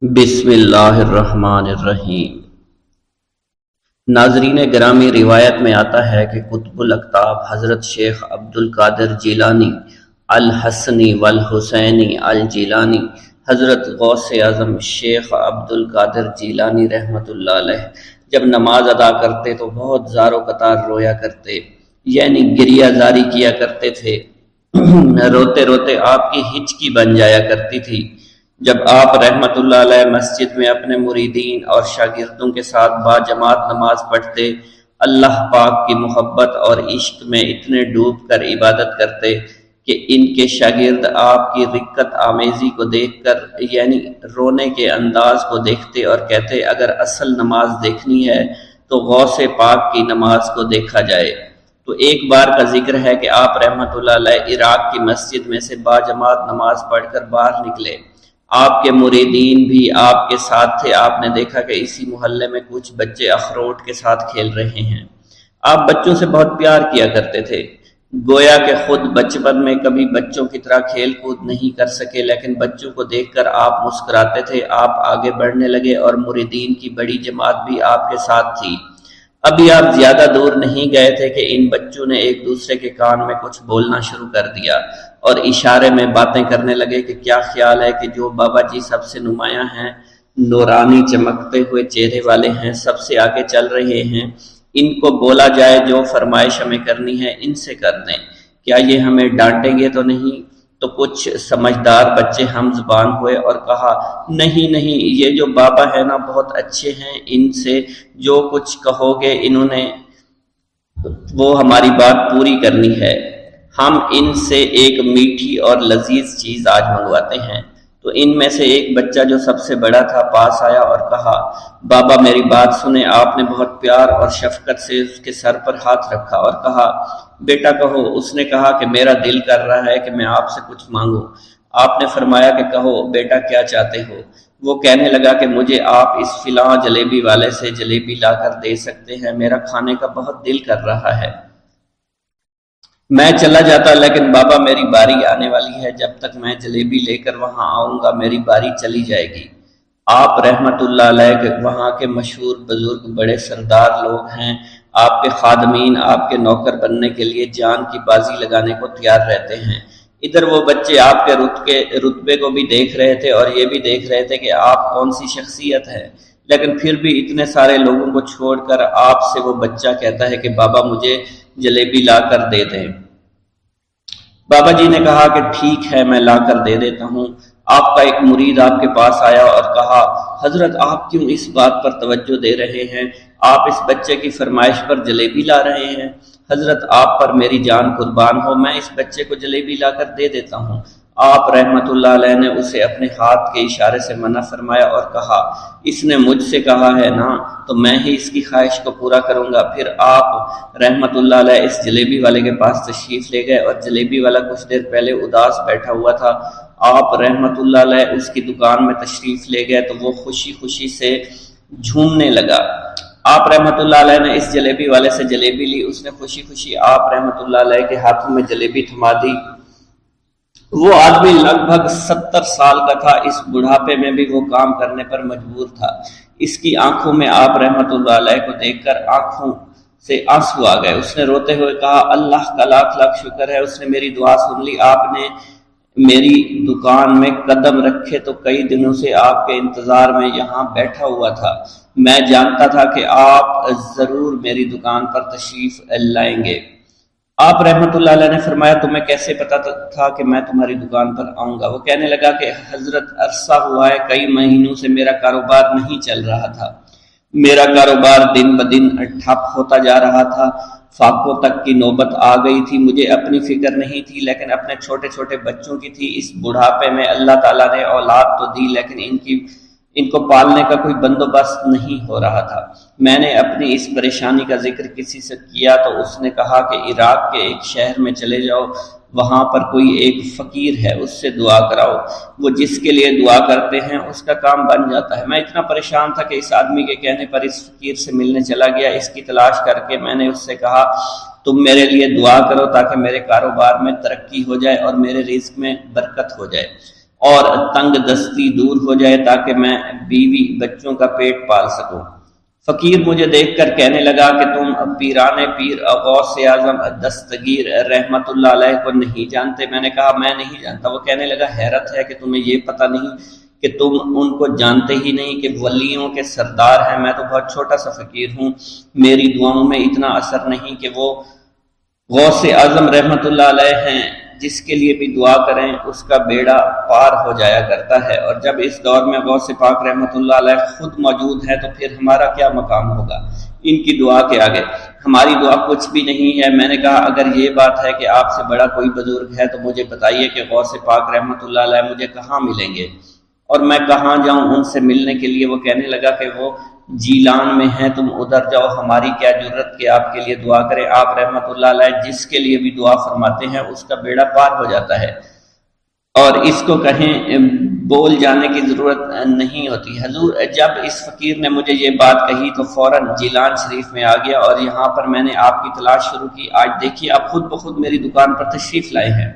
بسم اللہ الرحمن الرحیم۔ ناظرین گرامی، روایت میں آتا ہے کہ قطب الاقطاب حضرت شیخ عبد القادر جیلانی الحسنی والحسینی الجیلانی، حضرت غوث اعظم شیخ عبد القادر جیلانی رحمۃ اللہ علیہ جب نماز ادا کرتے تو بہت زار و قطار رویا کرتے، یعنی گریہ زاری کیا کرتے تھے۔ روتے روتے آپ کی ہچکی بن جایا کرتی تھی۔ جب آپ رحمت اللہ علیہ مسجد میں اپنے مریدین اور شاگردوں کے ساتھ باجماعت نماز پڑھتے، اللہ پاک کی محبت اور عشق میں اتنے ڈوب کر عبادت کرتے کہ ان کے شاگرد آپ کی رقت آمیزی کو دیکھ کر، یعنی رونے کے انداز کو دیکھتے اور کہتے اگر اصل نماز دیکھنی ہے تو غوث پاک کی نماز کو دیکھا جائے۔ تو ایک بار کا ذکر ہے کہ آپ رحمت اللہ علیہ عراق کی مسجد میں سے باجماعت نماز پڑھ کر باہر نکلے۔ آپ کے مریدین بھی آپ کے ساتھ تھے۔ آپ نے دیکھا کہ اسی محلے میں کچھ بچے اخروٹ کے ساتھ کھیل رہے ہیں۔ آپ بچوں سے بہت پیار کیا کرتے تھے، گویا کہ خود بچپن میں کبھی بچوں کی طرح کھیل کود نہیں کر سکے، لیکن بچوں کو دیکھ کر آپ مسکراتے تھے۔ آپ آگے بڑھنے لگے اور مریدین کی بڑی جماعت بھی آپ کے ساتھ تھی۔ ابھی آپ زیادہ دور نہیں گئے تھے کہ ان بچوں نے ایک دوسرے کے کان میں کچھ بولنا شروع کر دیا اور اشارے میں باتیں کرنے لگے کہ کیا خیال ہے کہ جو بابا جی سب سے نمایاں ہیں، نورانی چمکتے ہوئے چہرے والے ہیں، سب سے آگے چل رہے ہیں، ان کو بولا جائے جو فرمائش ہمیں کرنی ہے ان سے کر دیں، کیا یہ ہمیں ڈانٹیں گے تو نہیں؟ تو کچھ سمجھدار بچے ہم زبان ہوئے اور کہا نہیں نہیں، یہ جو بابا ہے نا بہت اچھے ہیں، ان سے جو کچھ کہو گے انہوں نے وہ ہماری بات پوری کرنی ہے، ہم ان سے ایک میٹھی اور لذیذ چیز آج منگواتے ہیں۔ تو ان میں سے ایک بچہ جو سب سے بڑا تھا پاس آیا اور کہا بابا میری بات سنیں۔ آپ نے بہت پیار اور شفقت سے اس کے سر پر ہاتھ رکھا اور کہا بیٹا کہو۔ اس نے کہا کہ میرا دل کر رہا ہے کہ میں آپ سے کچھ مانگوں۔ آپ نے فرمایا کہ کہو بیٹا کیا چاہتے ہو؟ وہ کہنے لگا کہ مجھے آپ اس فلاں جلیبی والے سے جلیبی لا کر دے سکتے ہیں، میرا کھانے کا بہت دل کر رہا ہے۔ میں چلا جاتا لیکن بابا میری باری آنے والی ہے، جب تک میں جلیبی لے کر وہاں آؤں گا میری باری چلی جائے گی۔ آپ رحمت اللہ علیہ کے وہاں کے مشہور بزرگ بڑے سردار لوگ ہیں، آپ کے خادمین آپ کے نوکر بننے کے لیے جان کی بازی لگانے کو تیار رہتے ہیں۔ ادھر وہ بچے آپ کے رتبے کو بھی دیکھ رہے تھے اور یہ بھی دیکھ رہے تھے کہ آپ کون سی شخصیت ہے، لیکن پھر بھی اتنے سارے لوگوں کو چھوڑ کر آپ سے وہ بچہ کہتا ہے کہ بابا مجھے جلیبی لا کر دے دیں۔ بابا جی نے کہا کہ ٹھیک ہے میں لا کر دے دیتا ہوں۔ آپ کا ایک مرید آپ کے پاس آیا اور کہا حضرت آپ کیوں اس بات پر توجہ دے رہے ہیں؟ آپ اس بچے کی فرمائش پر جلیبی لا رہے ہیں۔ حضرت آپ پر میری جان قربان ہو، میں اس بچے کو جلیبی لا کر دے دیتا ہوں۔ آپ رحمت اللہ علیہ نے اسے اپنے ہاتھ کے اشارے سے منع فرمایا اور کہا اس نے مجھ سے کہا ہے نا تو میں ہی اس کی خواہش کو پورا کروں گا۔ پھر آپ رحمت اللہ علیہ اس جلیبی والے کے پاس تشریف لے گئے اور جلیبی والا کچھ دیر پہلے اداس بیٹھا ہوا تھا۔ آپ رحمت اللہ علیہ اس کی دکان میں تشریف لے گئے تو وہ خوشی خوشی سے جھومنے لگا۔ آپ رحمت اللہ علیہ نے اس جلیبی والے سے جلیبی لی، اس نے خوشی خوشی آپ رحمت اللہ علیہ کے ہاتھوں میں جلیبی تھما دی۔ وہ آدمی لگ بھگ 70 سال کا تھا، اس بڑھاپے میں بھی وہ کام کرنے پر مجبور تھا۔ اس کی آنکھوں میں آپ رحمت اللہ علیہ کو دیکھ کر آنکھوں سے آنسو آ گئے۔ اس نے روتے ہوئے کہا اللہ کا لاکھ لاکھ شکر ہے، اس نے میری دعا سن لی۔ آپ نے میری دکان میں قدم رکھے تو کئی دنوں سے آپ کے انتظار میں یہاں بیٹھا ہوا تھا۔ میں جانتا تھا کہ آپ ضرور میری دکان پر تشریف لائیں گے۔ آپ رحمت اللہ علیہ نے فرمایا تمہیں کیسے پتا تھا کہ میں تمہاری دکان پر آؤں گا؟ وہ کہنے لگا کہ حضرت عرصہ ہوا ہے، کئی مہینوں سے میرا کاروبار نہیں چل رہا تھا، میرا کاروبار دن بدن ٹھپ ہوتا جا رہا تھا، فاقوں تک کی نوبت آ گئی تھی۔ مجھے اپنی فکر نہیں تھی لیکن اپنے چھوٹے چھوٹے بچوں کی تھی۔ اس بڑھاپے میں اللہ تعالیٰ نے اولاد تو دی لیکن ان کو پالنے کا کوئی بندوبست نہیں ہو رہا تھا۔ میں نے اپنی اس پریشانی کا ذکر کسی سے کیا تو اس نے کہا کہ عراق کے ایک شہر میں چلے جاؤ، وہاں پر کوئی ایک فقیر ہے، اس سے دعا کراؤ، وہ جس کے لیے دعا کرتے ہیں اس کا کام بن جاتا ہے۔ میں اتنا پریشان تھا کہ اس آدمی کے کہنے پر اس فقیر سے ملنے چلا گیا۔ اس کی تلاش کر کے میں نے اس سے کہا تم میرے لیے دعا کرو تاکہ میرے کاروبار میں ترقی ہو جائے اور میرے رزق میں برکت ہو جائے۔ اور تنگ دستی دور ہو جائے تاکہ میں بیوی بچوں کا پیٹ پال سکوں۔ فقیر مجھے دیکھ کر کہنے لگا کہ تم پیران پیر غوث اعظم دستگیر رحمت اللہ علیہ کو نہیں جانتے؟ میں نے کہا میں نہیں جانتا۔ وہ کہنے لگا حیرت ہے کہ تمہیں یہ پتہ نہیں کہ تم ان کو جانتے ہی نہیں کہ ولیوں کے سردار ہیں۔ میں تو بہت چھوٹا سا فقیر ہوں، میری دعاؤں میں اتنا اثر نہیں کہ وہ غوث اعظم رحمت اللہ علیہ ہیں، جس کے لیے بھی دعا کریں اس کا بیڑا پار ہو جایا کرتا ہے، اور جب اس دور میں غوث پاک رحمت اللہ علیہ خود موجود ہے تو پھر ہمارا کیا مقام ہوگا ان کی دعا کے آگے؟ ہماری دعا کچھ بھی نہیں ہے۔ میں نے کہا اگر یہ بات ہے کہ آپ سے بڑا کوئی بزرگ ہے تو مجھے بتائیے کہ غوث پاک رحمت اللہ علیہ مجھے کہاں ملیں گے اور میں کہاں جاؤں ان سے ملنے کے لیے؟ وہ کہنے لگا کہ وہ جیلان میں ہیں، تم ادھر جاؤ، ہماری کیا جرت کہ آپ کے لیے دعا کریں۔ آپ رحمت اللہ علیہ جس کے لیے بھی دعا فرماتے ہیں اس کا بیڑا پار ہو جاتا ہے، اور اس کو کہیں بول جانے کی ضرورت نہیں ہوتی۔ حضور جب اس فقیر نے مجھے یہ بات کہی تو فوراً جیلان شریف میں آ گیا، اور یہاں پر میں نے آپ کی تلاش شروع کی۔ آج دیکھیے آپ خود بخود میری دکان پر تشریف لائے ہیں،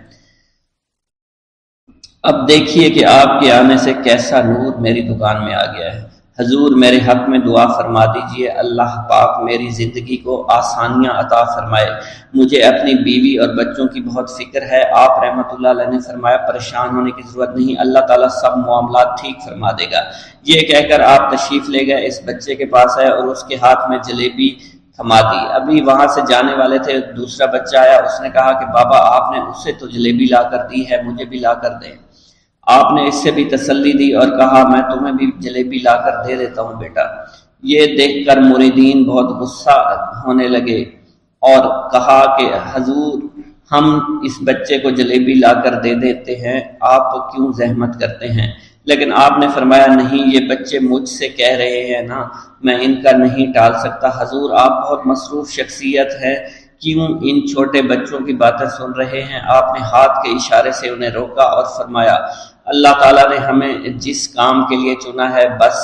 اب دیکھیے کہ آپ کے آنے سے کیسا نور میری دکان میں آ گیا ہے۔ حضور میرے حق میں دعا فرما دیجئے، اللہ پاک میری زندگی کو آسانیاں عطا فرمائے، مجھے اپنی بیوی اور بچوں کی بہت فکر ہے۔ آپ رحمت اللہ علیہ نے فرمایا پریشان ہونے کی ضرورت نہیں، اللہ تعالیٰ سب معاملات ٹھیک فرما دے گا۔ یہ کہہ کر آپ تشریف لے گئے، اس بچے کے پاس آئے اور اس کے ہاتھ میں جلیبی تھما دی۔ ابھی وہاں سے جانے والے تھے، دوسرا بچہ آیا، اس نے کہا کہ بابا آپ نے اسے تو جلیبی لا کر دی ہے، مجھے بھی لا کر دیں۔ آپ نے اس سے بھی تسلی دی اور کہا میں تمہیں بھی جلیبی لا کر دے دیتا ہوں بیٹا۔ یہ دیکھ کر مریدین بہت غصہ ہونے لگے اور کہا کہ حضور ہم اس بچے کو جلیبی لا کر دے دیتے ہیں، آپ کیوں زحمت کرتے ہیں؟ لیکن آپ نے فرمایا نہیں، یہ بچے مجھ سے کہہ رہے ہیں نا، میں ان کا نہیں ٹال سکتا۔ حضور آپ بہت مصروف شخصیت ہے، کیوں ان چھوٹے بچوں کی باتیں سن رہے ہیں؟ آپ نے ہاتھ کے اشارے سے انہیں روکا اور فرمایا اللہ تعالیٰ نے ہمیں جس کام کے لیے چنا ہے بس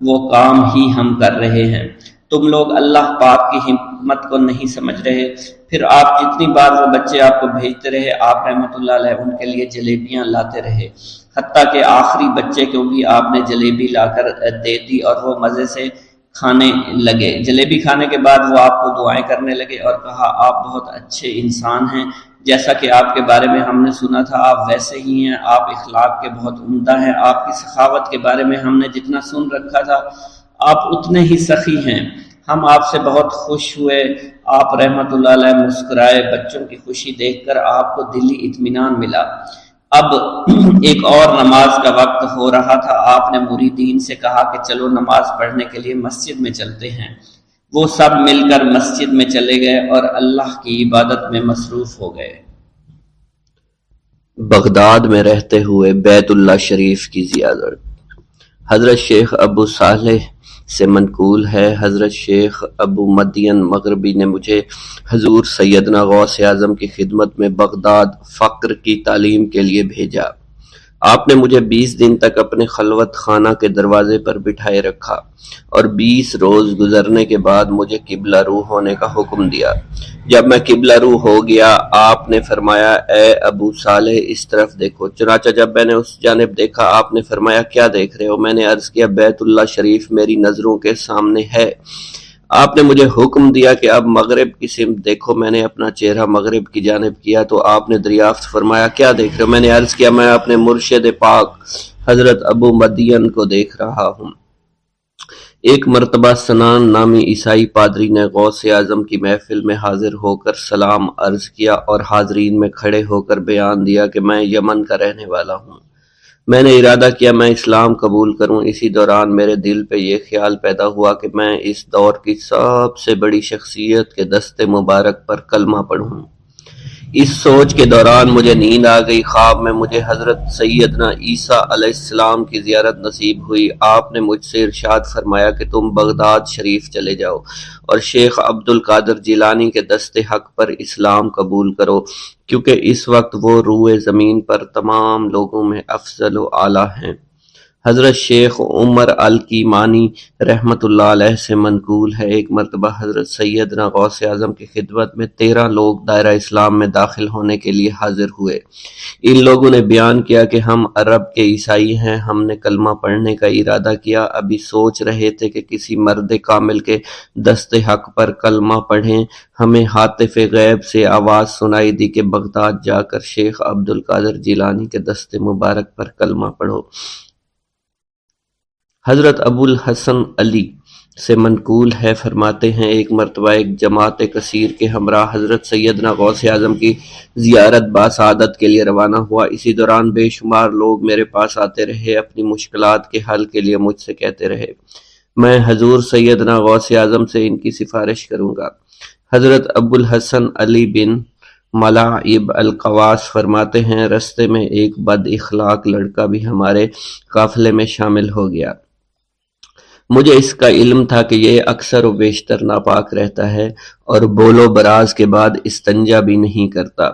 وہ کام ہی ہم کر رہے ہیں، تم لوگ اللہ پاک کی حکمت کو نہیں سمجھ رہے۔ پھر آپ جتنی بار وہ بچے آپ کو بھیجتے رہے، آپ رحمت اللہ علیہ ان کے لیے جلیبیاں لاتے رہے، حتیٰ کہ آخری بچے کو بھی آپ نے جلیبی لا کر دے دی اور وہ مزے سے کھانے لگے۔ جلیبی کھانے کے بعد وہ آپ کو دعائیں کرنے لگے اور کہا آپ بہت اچھے انسان ہیں، جیسا کہ آپ کے بارے میں ہم نے سنا تھا آپ ویسے ہی ہیں، آپ اخلاق کے بہت عمدہ ہیں، آپ کی سخاوت کے بارے میں ہم نے جتنا سن رکھا تھا آپ اتنے ہی سخی ہیں، ہم آپ سے بہت خوش ہوئے۔ آپ رحمت اللہ علیہ مسکرائے، بچوں کی خوشی دیکھ کر آپ کو دلی اطمینان ملا۔ اب ایک اور نماز کا وقت ہو رہا تھا، آپ نے مریدین سے کہا کہ چلو نماز پڑھنے کے لیے مسجد میں چلتے ہیں۔ وہ سب مل کر مسجد میں چلے گئے اور اللہ کی عبادت میں مصروف ہو گئے۔ بغداد میں رہتے ہوئے بیت اللہ شریف کی زیارت۔ حضرت شیخ ابو صالح سے منقول ہے، حضرت شیخ ابو مدین مغربی نے مجھے حضور سیدنا غوث اعظم کی خدمت میں بغداد فقر کی تعلیم کے لیے بھیجا۔ آپ نے مجھے 20 دن تک اپنے خلوت خانہ کے دروازے پر بٹھائے رکھا اور 20 روز گزرنے کے بعد مجھے قبلہ رو ہونے کا حکم دیا۔ جب میں قبلہ رو ہو گیا آپ نے فرمایا اے ابو صالح اس طرف دیکھو۔ چنانچہ جب میں نے اس جانب دیکھا آپ نے فرمایا کیا دیکھ رہے ہو؟ میں نے عرض کیا بیت اللہ شریف میری نظروں کے سامنے ہے۔ آپ نے مجھے حکم دیا کہ اب مغرب کی سمت دیکھو۔ میں نے اپنا چہرہ مغرب کی جانب کیا تو آپ نے دریافت فرمایا کیا دیکھ رہے ہو؟ میں نے عرض کیا میں اپنے مرشد پاک حضرت ابو مدین کو دیکھ رہا ہوں۔ ایک مرتبہ سنان نامی عیسائی پادری نے غوث اعظم کی محفل میں حاضر ہو کر سلام عرض کیا اور حاضرین میں کھڑے ہو کر بیان دیا کہ میں یمن کا رہنے والا ہوں۔ میں نے ارادہ کیا میں اسلام قبول کروں۔ اسی دوران میرے دل پہ یہ خیال پیدا ہوا کہ میں اس دور کی سب سے بڑی شخصیت کے دست مبارک پر کلمہ پڑھوں۔ اس سوچ کے دوران مجھے نیند آ گئی۔ خواب میں مجھے حضرت سیدنا عیسیٰ علیہ السلام کی زیارت نصیب ہوئی۔ آپ نے مجھ سے ارشاد فرمایا کہ تم بغداد شریف چلے جاؤ اور شیخ عبد القادر جیلانی کے دست حق پر اسلام قبول کرو، کیونکہ اس وقت وہ روئے زمین پر تمام لوگوں میں افضل و اعلیٰ ہیں۔ حضرت شیخ عمر الکیمانی رحمۃ اللہ علیہ سے منقول ہے، ایک مرتبہ حضرت سیدنا غوث اعظم کی خدمت میں 13 لوگ دائرہ اسلام میں داخل ہونے کے لیے حاضر ہوئے۔ ان لوگوں نے بیان کیا کہ ہم عرب کے عیسائی ہیں، ہم نے کلمہ پڑھنے کا ارادہ کیا، ابھی سوچ رہے تھے کہ کسی مرد کامل کے دست حق پر کلمہ پڑھیں، ہمیں ہاتف غیب سے آواز سنائی دی کہ بغداد جا کر شیخ عبد القادر جیلانی کے دست مبارک پر کلمہ پڑھو۔ حضرت ابو الحسن علی سے منقول ہے، فرماتے ہیں ایک مرتبہ ایک جماعت کثیر کے ہمراہ حضرت سیدنا غوث اعظم کی زیارت باسعادت کے لیے روانہ ہوا۔ اسی دوران بے شمار لوگ میرے پاس آتے رہے، اپنی مشکلات کے حل کے لیے مجھ سے کہتے رہے میں حضور سیدنا غوث اعظم سے ان کی سفارش کروں گا۔ حضرت ابو الحسن علی بن ملاعب القواس فرماتے ہیں رستے میں ایک بد اخلاق لڑکا بھی ہمارے قافلے میں شامل ہو گیا۔ مجھے اس کا علم تھا کہ یہ اکثر و بیشتر ناپاک رہتا ہے اور بول و براز کے بعد استنجا بھی نہیں کرتا۔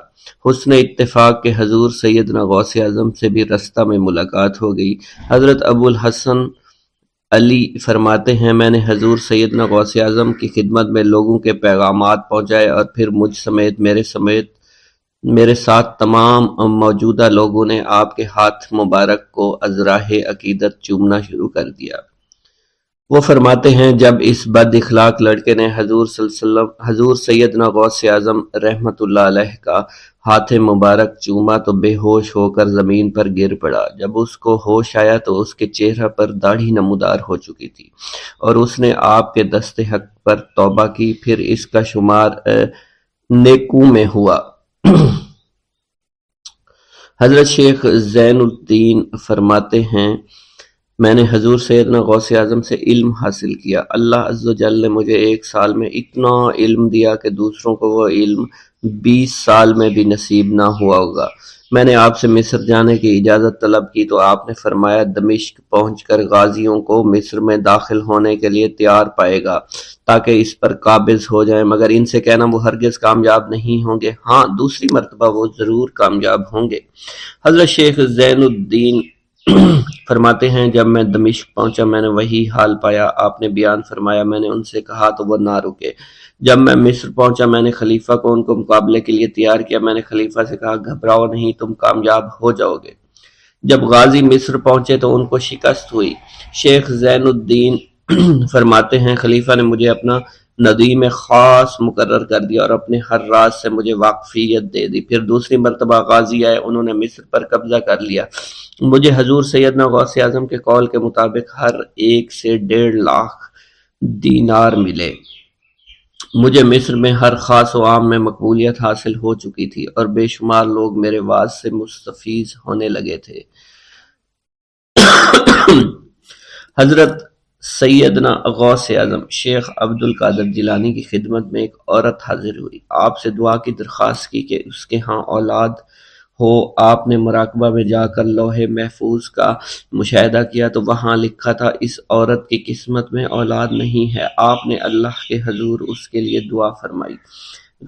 حسن اتفاق کے حضور سیدنا غوث اعظم سے بھی رستہ میں ملاقات ہو گئی۔ حضرت ابو الحسن علی فرماتے ہیں میں نے حضور سیدنا غوث اعظم کی خدمت میں لوگوں کے پیغامات پہنچائے اور پھر مجھ سمیت میرے ساتھ تمام موجودہ لوگوں نے آپ کے ہاتھ مبارک کو ازراہ عقیدت چومنا شروع کر دیا۔ وہ فرماتے ہیں جب اس بد اخلاق لڑکے نے حضور صلی اللہ علیہ وسلم حضور سیدنا غوث اعظم رحمۃ اللہ علیہ کا ہاتھ مبارک چوما تو بے ہوش ہو کر زمین پر گر پڑا۔ جب اس کو ہوش آیا تو اس کے چہرہ پر داڑھی نمودار ہو چکی تھی اور اس نے آپ کے دست حق پر توبہ کی، پھر اس کا شمار نیکوں میں ہوا۔ حضرت شیخ زین الدین فرماتے ہیں میں نے حضور سیدنا غوث اعظم سے علم حاصل کیا۔ اللہ عز و جل نے مجھے 1 سال میں اتنا علم دیا کہ دوسروں کو وہ علم 20 سال میں بھی نصیب نہ ہوا ہوگا۔ میں نے آپ سے مصر جانے کی اجازت طلب کی تو آپ نے فرمایا دمشق پہنچ کر غازیوں کو مصر میں داخل ہونے کے لیے تیار پائے گا تاکہ اس پر قابض ہو جائیں، مگر ان سے کہنا وہ ہرگز کامیاب نہیں ہوں گے، ہاں دوسری مرتبہ وہ ضرور کامیاب ہوں گے۔ حضرت شیخ زین الدین فرماتے ہیں جب میں دمشق پہنچا میں نے وہی حال پایا، آپ نے بیان فرمایا میں نے ان سے کہا تو وہ نہ رکے۔ جب میں مصر پہنچا میں نے خلیفہ کو ان کو مقابلے کے لیے تیار کیا، میں نے خلیفہ سے کہا گھبراؤ نہیں، تم کامیاب ہو جاؤ گے۔ جب غازی مصر پہنچے تو ان کو شکست ہوئی۔ شیخ زین الدین فرماتے ہیں خلیفہ نے مجھے اپنا ندیم خاص مقرر کر دیا اور اپنے ہر راز سے مجھے واقفیت دے دی۔ پھر دوسری مرتبہ غازی آئے، انہوں نے مصر پر قبضہ کر لیا۔ مجھے حضور سیدنا غوث اعظم کے قول کے مطابق ہر ایک سے 1.5 لاکھ دینار ملے۔ مجھے مصر میں ہر خاص و عام میں مقبولیت حاصل ہو چکی تھی اور بے شمار لوگ میرے واعظ سے مستفیض ہونے لگے تھے۔ حضرت سیدنا غوث اعظم شیخ عبد القادر جیلانی کی خدمت میں ایک عورت حاضر ہوئی، آپ سے دعا کی درخواست کی کہ اس کے ہاں اولاد ہو۔ آپ نے مراقبہ میں جا کر لوح محفوظ کا مشاہدہ کیا تو وہاں لکھا تھا اس عورت کی قسمت میں اولاد نہیں ہے۔ آپ نے اللہ کے حضور اس کے لیے دعا فرمائی،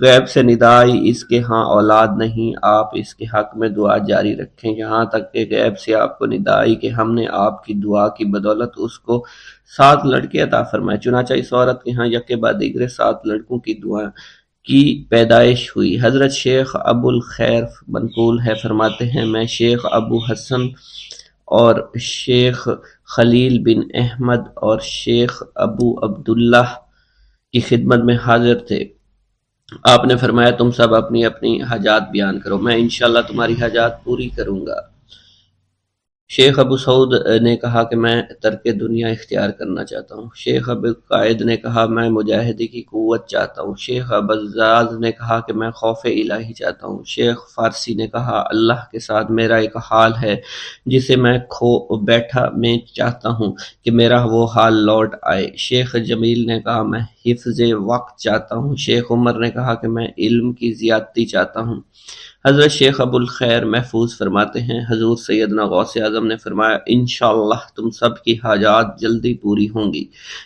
غیب سے ندا آئی اس کے ہاں اولاد نہیں، آپ اس کے حق میں دعا جاری رکھیں، یہاں تک کہ غیب سے آپ کو ندا آئی کہ ہم نے آپ کی دعا کی بدولت اس کو 7 لڑکے عطا فرمائے۔ چنانچہ اس عورت کے ہاں یکے بعد دیگرے 7 لڑکوں کی دعا کی پیدائش ہوئی۔ حضرت شیخ ابو الخیر منقول ہے، فرماتے ہیں میں شیخ ابو حسن اور شیخ خلیل بن احمد اور شیخ ابو عبداللہ کی خدمت میں حاضر تھے۔ آپ نے فرمایا تم سب اپنی اپنی حاجات بیان کرو، میں انشاءاللہ تمہاری حاجات پوری کروں گا۔ شیخ ابو سعود نے کہا کہ میں ترک دنیا اختیار کرنا چاہتا ہوں۔ شیخ ابو قائد نے کہا میں مجاہدی کی قوت چاہتا ہوں۔ شیخ ابوالزاز نے کہا کہ میں خوف الہی چاہتا ہوں۔ شیخ فارسی نے کہا اللہ کے ساتھ میرا ایک حال ہے جسے میں کھو بیٹھا میں چاہتا ہوں کہ میرا وہ حال لوٹ آئے۔ شیخ جمیل نے کہا میں حفظ وقت چاہتا ہوں۔ شیخ عمر نے کہا کہ میں علم کی زیادتی چاہتا ہوں۔ حضرت شیخ ابو الخیر محفوظ فرماتے ہیں حضور سیدنا غوث اعظم نے فرمایا انشاءاللہ تم سب کی حاجات جلدی پوری ہوں گی۔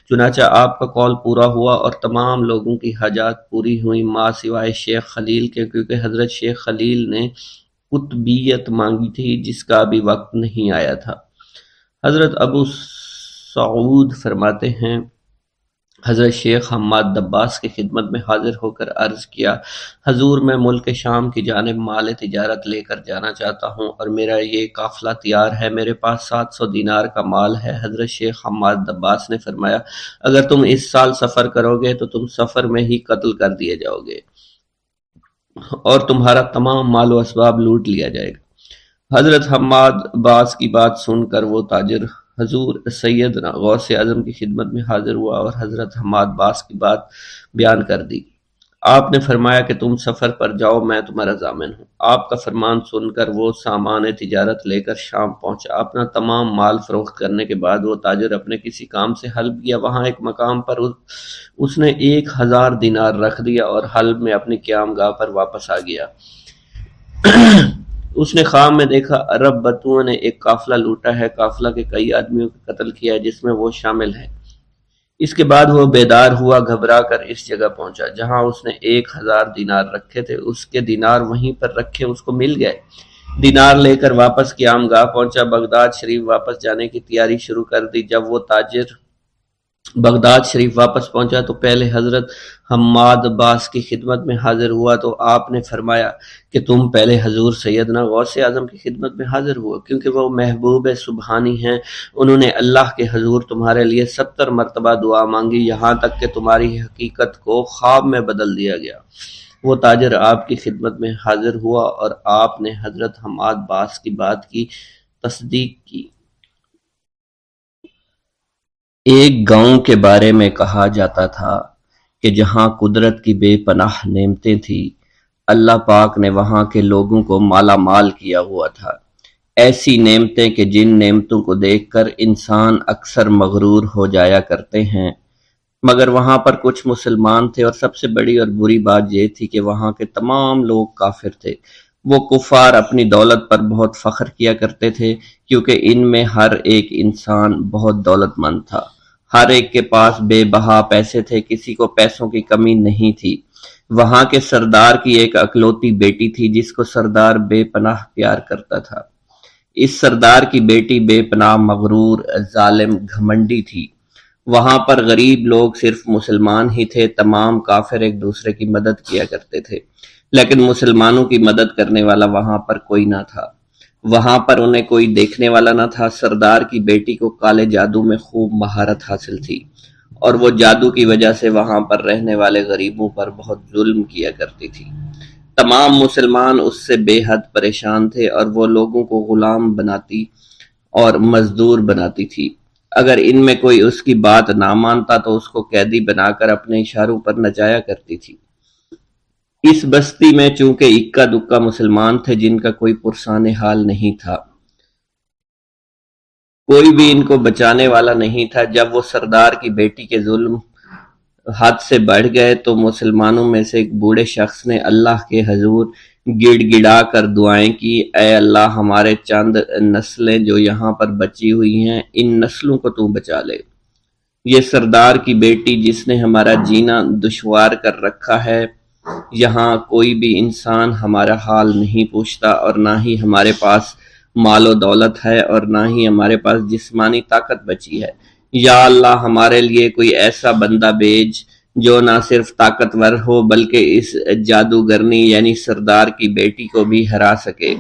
چنانچہ آپ کا قول پورا ہوا اور تمام لوگوں کی حاجات پوری ہوئی ماں سوائے شیخ خلیل کے، کیونکہ حضرت شیخ خلیل نے قطبیت مانگی تھی جس کا ابھی وقت نہیں آیا تھا۔ حضرت ابو سعود فرماتے ہیں حضرت شیخ حماد دباس کی خدمت میں حاضر ہو کر عرض کیا، حضور میں ملک شام کی جانب مال تجارت لے کر جانا چاہتا ہوں اور میرا یہ قافلہ تیار ہے، میرے پاس 700 دینار کا مال ہے۔ حضرت شیخ حماد دباس نے فرمایا، اگر تم اس سال سفر کرو گے تو تم سفر میں ہی قتل کر دیے جاؤ گے اور تمہارا تمام مال و اسباب لوٹ لیا جائے گا۔ حضرت حماد عباس کی بات سن کر وہ تاجر حضور سیدنا غوث اعظم کی خدمت میں حاضر ہوا اور حضرت حماد عباس کی بات بیان کر دی۔ آپ نے فرمایا کہ تم سفر پر جاؤ، میں تمہارا ضامن ہوں۔ آپ کا فرمان سن کر وہ سامان تجارت لے کر شام پہنچا۔ اپنا تمام مال فروخت کرنے کے بعد وہ تاجر اپنے کسی کام سے حلب گیا۔ وہاں ایک مقام پر اس نے 1000 دینار رکھ دیا اور حلب میں اپنی قیام گاہ پر واپس آ گیا۔ اس نے خواب میں دیکھا عرب بتوؤں نے ایک قافلہ لوٹا ہے، قافلہ کے کئی آدمیوں کو قتل کیا ہے جس میں وہ شامل ہے۔ اس کے بعد وہ بیدار ہوا، گھبرا کر اس جگہ پہنچا جہاں اس نے 1000 دینار رکھے تھے۔ اس کے دینار وہیں پر رکھے اس کو مل گئے۔ دینار لے کر واپس قیام گاہ پہنچا، بغداد شریف واپس جانے کی تیاری شروع کر دی۔ جب وہ تاجر بغداد شریف واپس پہنچا تو پہلے حضرت حماد عباس کی خدمت میں حاضر ہوا تو آپ نے فرمایا کہ تم پہلے حضور سیدنا غوث اعظم کی خدمت میں حاضر ہوا، کیونکہ وہ محبوب سبحانی ہیں۔ انہوں نے اللہ کے حضور تمہارے لیے 70 مرتبہ دعا مانگی، یہاں تک کہ تمہاری حقیقت کو خواب میں بدل دیا گیا۔ وہ تاجر آپ کی خدمت میں حاضر ہوا اور آپ نے حضرت حماد عباس کی بات کی تصدیق کی۔ ایک گاؤں کے بارے میں کہا جاتا تھا کہ جہاں قدرت کی بے پناہ نعمتیں تھیں، اللہ پاک نے وہاں کے لوگوں کو مالا مال کیا ہوا تھا۔ ایسی نعمتیں کہ جن نعمتوں کو دیکھ کر انسان اکثر مغرور ہو جایا کرتے ہیں، مگر وہاں پر کچھ مسلمان تھے اور سب سے بڑی اور بری بات یہ تھی کہ وہاں کے تمام لوگ کافر تھے۔ وہ کفار اپنی دولت پر بہت فخر کیا کرتے تھے کیونکہ ان میں ہر ایک انسان بہت دولت مند تھا، ہر ایک کے پاس بے بہا پیسے تھے، کسی کو پیسوں کی کمی نہیں تھی۔ وہاں کے سردار کی ایک اکلوتی بیٹی تھی جس کو سردار بے پناہ پیار کرتا تھا۔ اس سردار کی بیٹی بے پناہ مغرور، ظالم، گھمنڈی تھی۔ وہاں پر غریب لوگ صرف مسلمان ہی تھے، تمام کافر ایک دوسرے کی مدد کیا کرتے تھے، لیکن مسلمانوں کی مدد کرنے والا وہاں پر کوئی نہ تھا۔ وہاں پر انہیں کوئی دیکھنے والا نہ تھا۔ سردار کی بیٹی کو کالے جادو میں خوب مہارت حاصل تھی اور وہ جادو کی وجہ سے وہاں پر رہنے والے غریبوں پر بہت ظلم کیا کرتی تھی۔ تمام مسلمان اس سے بے حد پریشان تھے اور وہ لوگوں کو غلام بناتی اور مزدور بناتی تھی۔ اگر ان میں کوئی اس کی بات نہ مانتا تو اس کو قیدی بنا کر اپنے اشاروں پر نچایا کرتی تھی۔ اس بستی میں چونکہ اکا دکا مسلمان تھے جن کا کوئی پرسان حال نہیں تھا، کوئی بھی ان کو بچانے والا نہیں تھا۔ جب وہ سردار کی بیٹی کے ظلم حد سے بڑھ گئے تو مسلمانوں میں سے ایک بوڑھے شخص نے اللہ کے حضور گڑ گڑا کر دعائیں کی، اے اللہ ہمارے چند نسلیں جو یہاں پر بچی ہوئی ہیں، ان نسلوں کو تو بچا لے۔ یہ سردار کی بیٹی جس نے ہمارا جینا دشوار کر رکھا ہے، یہاں کوئی بھی انسان ہمارا حال نہیں پوچھتا اور نہ ہی ہمارے پاس مال و دولت ہے اور نہ ہی ہمارے پاس جسمانی طاقت بچی ہے۔ یا اللہ ہمارے لیے کوئی ایسا بندہ بھیج جو نہ صرف طاقتور ہو بلکہ اس جادوگرنی یعنی سردار کی بیٹی کو بھی ہرا سکے۔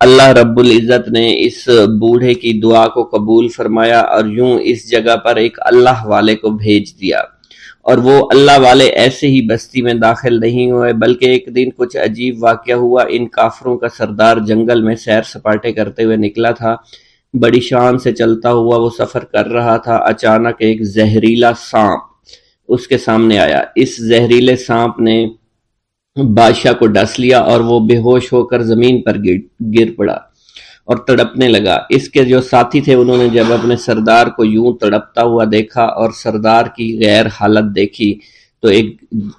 اللہ رب العزت نے اس بوڑھے کی دعا کو قبول فرمایا اور یوں اس جگہ پر ایک اللہ والے کو بھیج دیا، اور وہ اللہ والے ایسے ہی بستی میں داخل نہیں ہوئے بلکہ ایک دن کچھ عجیب واقعہ ہوا۔ ان کافروں کا سردار جنگل میں سیر سپاٹے کرتے ہوئے نکلا تھا، بڑی شان سے چلتا ہوا وہ سفر کر رہا تھا۔ اچانک ایک زہریلا سانپ اس کے سامنے آیا۔ اس زہریلے سانپ نے بادشاہ کو ڈس لیا اور وہ بے ہوش ہو کر زمین پر گر پڑا اور تڑپنے لگا۔ اس کے جو ساتھی تھے انہوں نے جب اپنے سردار کو یوں تڑپتا ہوا دیکھا اور سردار کی غیر حالت دیکھی تو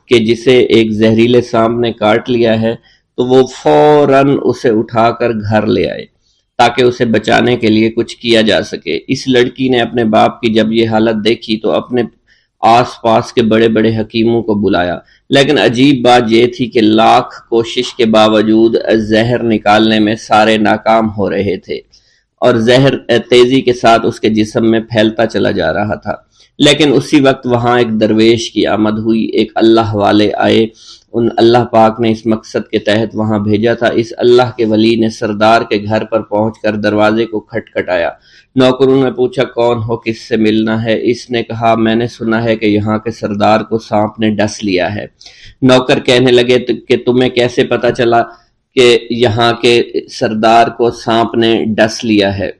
کہ جسے ایک زہریلے سانپ نے کاٹ لیا ہے، تو وہ فوراً اسے اٹھا کر گھر لے آئے تاکہ اسے بچانے کے لیے کچھ کیا جا سکے۔ اس لڑکی نے اپنے باپ کی جب یہ حالت دیکھی تو اپنے آس پاس کے بڑے بڑے حکیموں کو بلایا، لیکن عجیب بات یہ تھی کہ لاکھ کوشش کے باوجود زہر نکالنے میں سارے ناکام ہو رہے تھے اور زہر تیزی کے ساتھ اس کے جسم میں پھیلتا چلا جا رہا تھا۔ لیکن اسی وقت وہاں ایک درویش کی آمد ہوئی، ایک اللہ والے آئے، ان اللہ پاک نے اس مقصد کے تحت وہاں بھیجا تھا۔ اس اللہ کے ولی نے سردار کے گھر پر پہنچ کر دروازے کو کھٹکھٹایا۔ نوکروں نے پوچھا کون ہو، کس سے ملنا ہے؟ اس نے کہا میں نے سنا ہے کہ یہاں کے سردار کو سانپ نے ڈس لیا ہے۔ نوکر کہنے لگے کہ تمہیں کیسے پتا چلا کہ یہاں کے سردار کو سانپ نے ڈس لیا ہے؟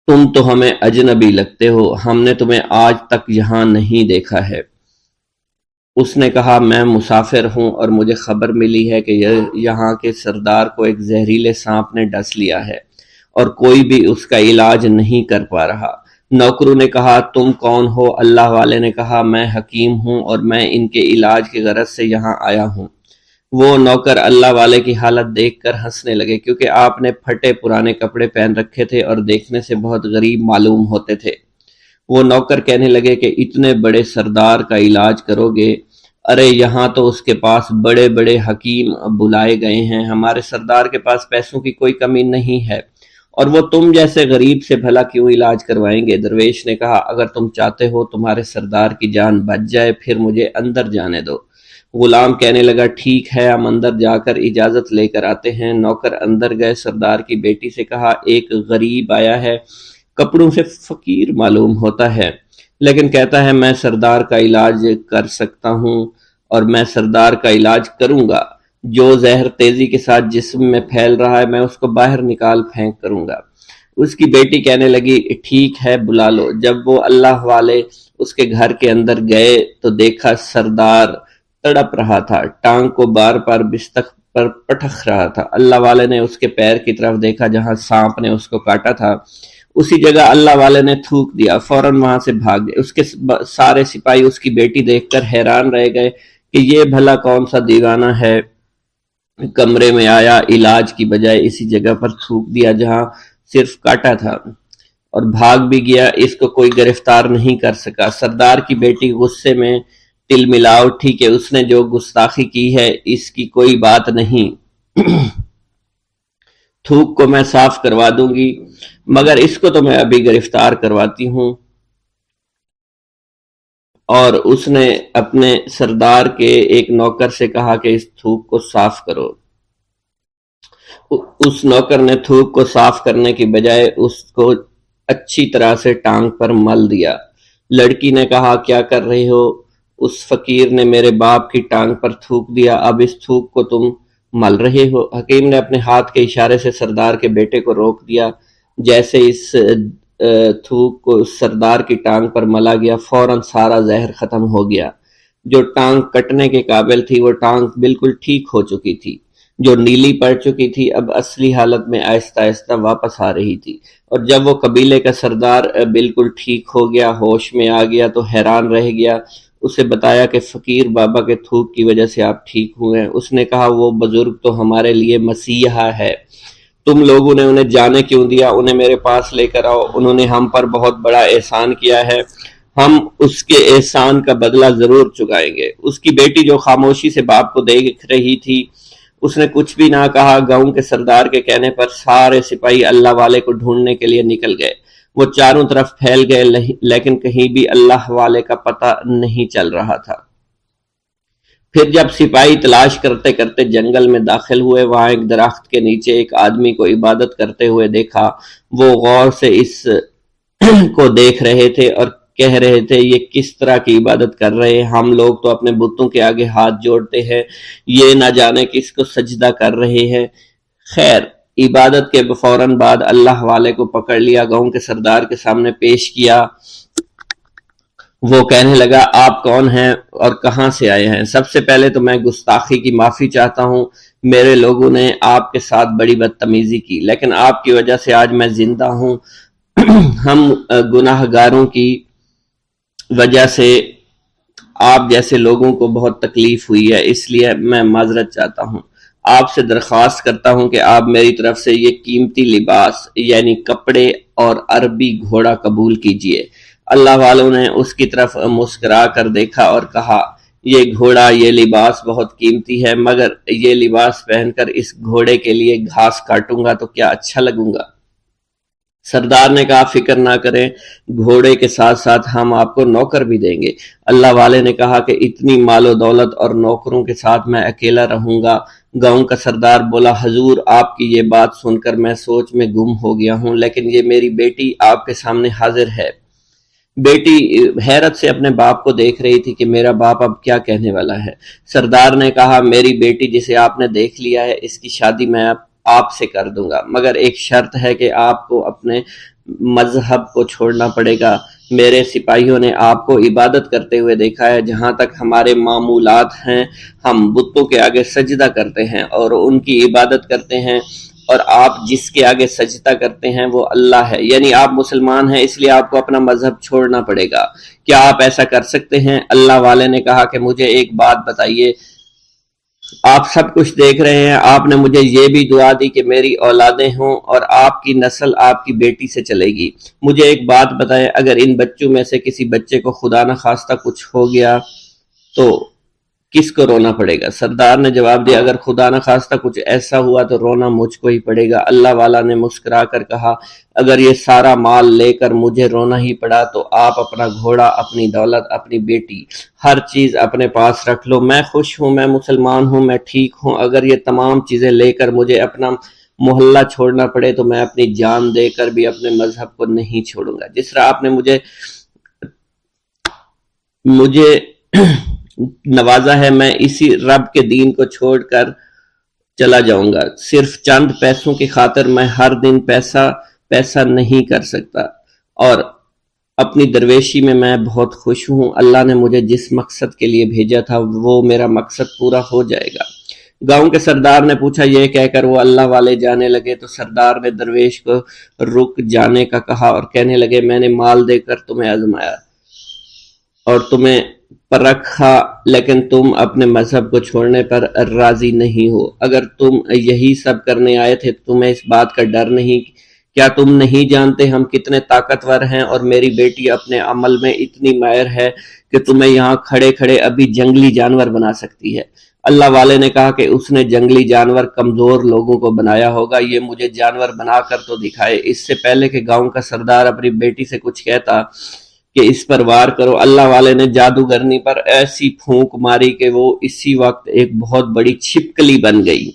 تم تو ہمیں اجنبی لگتے ہو، ہم نے تمہیں آج تک یہاں نہیں دیکھا ہے۔ اس نے کہا میں مسافر ہوں اور مجھے خبر ملی ہے کہ یہاں کے سردار کو ایک زہریلے سانپ نے ڈس لیا ہے اور کوئی بھی اس کا علاج نہیں کر پا رہا۔ نوکروں نے کہا تم کون ہو؟ اللہ والے نے کہا میں حکیم ہوں اور میں ان کے علاج کی غرض سے یہاں آیا ہوں۔ وہ نوکر اللہ والے کی حالت دیکھ کر ہنسنے لگے، کیونکہ آپ نے پھٹے پرانے کپڑے پہن رکھے تھے اور دیکھنے سے بہت غریب معلوم ہوتے تھے۔ وہ نوکر کہنے لگے کہ اتنے بڑے سردار کا علاج کرو گے؟ ارے یہاں تو اس کے پاس بڑے بڑے حکیم بلائے گئے ہیں، ہمارے سردار کے پاس پیسوں کی کوئی کمی نہیں ہے، اور وہ تم جیسے غریب سے بھلا کیوں علاج کروائیں گے؟ درویش نے کہا اگر تم چاہتے ہو تمہارے سردار کی جان بچ جائے پھر مجھے اندر جانے دو۔ غلام کہنے لگا ٹھیک ہے، ہم اندر جا کر اجازت لے کر آتے ہیں۔ نوکر اندر گئے، سردار کی بیٹی سے کہا ایک غریب آیا ہے، کپڑوں سے فقیر معلوم ہوتا ہے، لیکن کہتا ہے میں سردار کا علاج کر سکتا ہوں اور میں سردار کا علاج کروں گا۔ جو زہر تیزی کے ساتھ جسم میں پھیل رہا ہے میں اس کو باہر نکال پھینک کروں گا۔ اس کی بیٹی کہنے لگی ٹھیک ہے بلا لو۔ جب وہ اللہ والے اس کے گھر کے اندر گئے تو دیکھا سردار تڑپ رہا تھا، ٹانگ کو بار بار بستر پر پٹخ رہا تھا۔ اللہ والے نے اس کے پیر کی طرف دیکھا جہاں سانپ نے اس کو کاٹا تھا، اسی جگہ اللہ والے نے تھوک دیا، فوراً وہاں سے بھاگ گئے۔ اس کے سارے سپاہی اس کی بیٹی دیکھ کر حیران رہ گئے کہ یہ بھلا کون سا دیوانہ ہے، کمرے میں آیا، علاج کی بجائے اسی جگہ پر تھوک دیا جہاں صرف کاٹا تھا، اور بھاگ بھی گیا، اس کو کوئی گرفتار نہیں کر سکا۔ سردار کی بیٹی غصے میں تل ملا اٹھی کہ اس نے جو گستاخی کی ہے اس کی کوئی بات نہیں، تھوک کو میں صاف کروا دوں گی، مگر اس کو تو میں ابھی گرفتار کرواتی ہوں۔ اور اس نے اپنے سردار کے ایک نوکر سے کہا کہ اس تھوک کو صاف کرو۔ اس نوکر نے تھوک کو صاف کرنے کی بجائے اس کو اچھی طرح سے ٹانگ پر مل دیا۔ لڑکی نے کہا کیا کر رہی ہو؟ اس فقیر نے میرے باپ کی ٹانگ پر تھوک دیا، اب اس تھوک کو تم مل رہے ہو؟ حکیم نے اپنے ہاتھ کے اشارے سے سردار کے بیٹے کو روک دیا۔ جیسے اس تھوک کو سردار کی ٹانگ پر ملا گیا فوراً سارا زہر ختم ہو گیا۔ جو ٹانگ کٹنے کے قابل تھی وہ ٹانگ بالکل ٹھیک ہو چکی تھی، جو نیلی پڑ چکی تھی اب اصلی حالت میں آہستہ آہستہ واپس آ رہی تھی۔ اور جب وہ قبیلے کا سردار بالکل ٹھیک ہو گیا، ہوش میں آ گیا، تو حیران رہ گیا۔ اسے بتایا کہ فقیر بابا کے تھوک کی وجہ سے آپ ٹھیک ہوئے ہیں۔ اس نے کہا وہ بزرگ تو ہمارے لیے مسیحا ہے، تم لوگوں نے انہیں جانے کیوں دیا؟ انہیں میرے پاس لے کر آؤ، انہوں نے ہم پر بہت بڑا احسان کیا ہے، ہم اس کے احسان کا بدلہ ضرور چکائیں گے۔ اس کی بیٹی جو خاموشی سے باپ کو دیکھ رہی تھی اس نے کچھ بھی نہ کہا۔ گاؤں کے سردار کے کہنے پر سارے سپاہی اللہ والے کو ڈھونڈنے کے لیے نکل گئے۔ وہ چاروں طرف پھیل گئے لیکن کہیں بھی اللہ والے کا پتہ نہیں چل رہا تھا۔ پھر جب سپاہی تلاش کرتے کرتے جنگل میں داخل ہوئے، وہاں ایک درخت کے نیچے ایک آدمی کو عبادت کرتے ہوئے دیکھا۔ وہ غور سے اس کو دیکھ رہے تھے اور کہہ رہے تھے یہ کس طرح کی عبادت کر رہے ہیں؟ ہم لوگ تو اپنے بتوں کے آگے ہاتھ جوڑتے ہیں، یہ نہ جانے کس کو سجدہ کر رہے ہیں۔ خیر، عبادت کے فوراً بعد اللہ والے کو پکڑ لیا، گاؤں کے سردار کے سامنے پیش کیا۔ وہ کہنے لگا آپ کون ہیں اور کہاں سے آئے ہیں؟ سب سے پہلے تو میں گستاخی کی معافی چاہتا ہوں، میرے لوگوں نے آپ کے ساتھ بڑی بدتمیزی کی، لیکن آپ کی وجہ سے آج میں زندہ ہوں۔ ہم گناہ گاروں کی وجہ سے آپ جیسے لوگوں کو بہت تکلیف ہوئی ہے، اس لیے میں معذرت چاہتا ہوں۔ آپ سے درخواست کرتا ہوں کہ آپ میری طرف سے یہ قیمتی لباس یعنی کپڑے اور عربی گھوڑا قبول کیجئے۔ اللہ والوں نے اس کی طرف مسکرا کر دیکھا اور کہا یہ گھوڑا، یہ لباس بہت قیمتی ہے، مگر یہ لباس پہن کر اس گھوڑے کے لیے گھاس کاٹوں گا تو کیا اچھا لگوں گا؟ سردار نے کہا فکر نہ کریں، گھوڑے کے ساتھ ساتھ ہم آپ کو نوکر بھی دیں گے۔ اللہ والے نے کہا کہ اتنی مال و دولت اور نوکروں کے ساتھ میں اکیلا رہوں گا؟ گاؤں کا سردار بولا حضور آپ کی یہ بات سن کر میں سوچ میں گم ہو گیا ہوں، لیکن یہ میری بیٹی آپ کے سامنے حاضر ہے۔ بیٹی حیرت سے اپنے باپ کو دیکھ رہی تھی کہ میرا باپ اب کیا کہنے والا ہے۔ سردار نے کہا میری بیٹی جسے آپ نے دیکھ لیا ہے اس کی شادی میں آپ سے کر دوں گا، مگر ایک شرط ہے کہ آپ کو اپنے مذہب کو چھوڑنا پڑے گا۔ میرے سپاہیوں نے آپ کو عبادت کرتے ہوئے دیکھا ہے، جہاں تک ہمارے معمولات ہیں ہم بتوں کے آگے سجدہ کرتے ہیں اور ان کی عبادت کرتے ہیں، اور آپ جس کے آگے سجدہ کرتے ہیں وہ اللہ ہے، یعنی آپ مسلمان ہیں، اس لیے آپ کو اپنا مذہب چھوڑنا پڑے گا۔ کیا آپ ایسا کر سکتے ہیں؟ اللہ والے نے کہا کہ مجھے ایک بات بتائیے، آپ سب کچھ دیکھ رہے ہیں، آپ نے مجھے یہ بھی دعا دی کہ میری اولادیں ہوں اور آپ کی نسل آپ کی بیٹی سے چلے گی۔ مجھے ایک بات بتائیں، اگر ان بچوں میں سے کسی بچے کو خدا نہ خواستہ کچھ ہو گیا تو کس کو رونا پڑے گا؟ سردار نے جواب دیا اگر خدا نہ خواستہ کچھ ایسا ہوا تو رونا مجھ کو ہی پڑے گا۔ اللہ والا نے مسکرا کر کہا اگر یہ سارا مال لے کر مجھے رونا ہی پڑا تو آپ اپنا گھوڑا، اپنی دولت، اپنی بیٹی، ہر چیز اپنے پاس رکھ لو، میں خوش ہوں، میں مسلمان ہوں، میں ٹھیک ہوں۔ اگر یہ تمام چیزیں لے کر مجھے اپنا محلہ چھوڑنا پڑے تو میں اپنی جان دے کر بھی اپنے مذہب کو نہیں چھوڑوں گا۔ جس طرح آپ نے مجھے نوازا ہے، میں اسی رب کے دین کو چھوڑ کر چلا جاؤں گا۔ صرف چند پیسوں کی خاطر میں ہر دن پیسہ نہیں کر سکتا، اور اپنی درویشی میں بہت خوش ہوں۔ اللہ نے مجھے جس مقصد کے لیے بھیجا تھا وہ میرا مقصد پورا ہو جائے گا۔ گاؤں کے سردار نے پوچھا، یہ کہہ کر وہ اللہ والے جانے لگے تو سردار نے درویش کو رک جانے کا کہا اور کہنے لگے میں نے مال دے کر تمہیں آزمایا اور تمہیں پرکھا، لیکن تم اپنے مذہب کو چھوڑنے پر راضی نہیں ہو۔ اگر تم یہی سب کرنے آئے تھے تو تمہیں اس بات کا ڈر نہیں؟ کیا تم نہیں جانتے ہم کتنے طاقتور ہیں، اور میری بیٹی اپنے عمل میں اتنی ماہر ہے کہ تمہیں یہاں کھڑے کھڑے ابھی جنگلی جانور بنا سکتی ہے۔ اللہ والے نے کہا کہ اس نے جنگلی جانور کمزور لوگوں کو بنایا ہوگا، یہ مجھے جانور بنا کر تو دکھائے۔ اس سے پہلے کہ گاؤں کا سردار اپنی بیٹی سے کچھ کہتا کہ اس پر وار کرو، اللہ والے نے جادوگرنی پر ایسی پھونک ماری کہ وہ اسی وقت ایک بہت بڑی چھپکلی بن گئی۔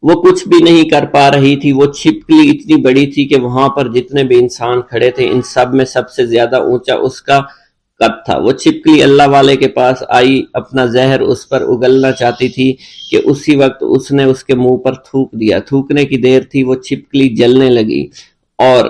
وہ کچھ بھی نہیں کر پا رہی تھی، وہ چھپکلی اتنی بڑی تھی کہ وہاں پر جتنے بھی انسان کھڑے تھے ان سب میں سب سے زیادہ اونچا اس کا قد تھا۔ وہ چھپکلی اللہ والے کے پاس آئی، اپنا زہر اس پر اگلنا چاہتی تھی کہ اسی وقت اس نے اس کے منہ پر تھوک دیا۔ تھوکنے کی دیر تھی، وہ چھپکلی جلنے لگی اور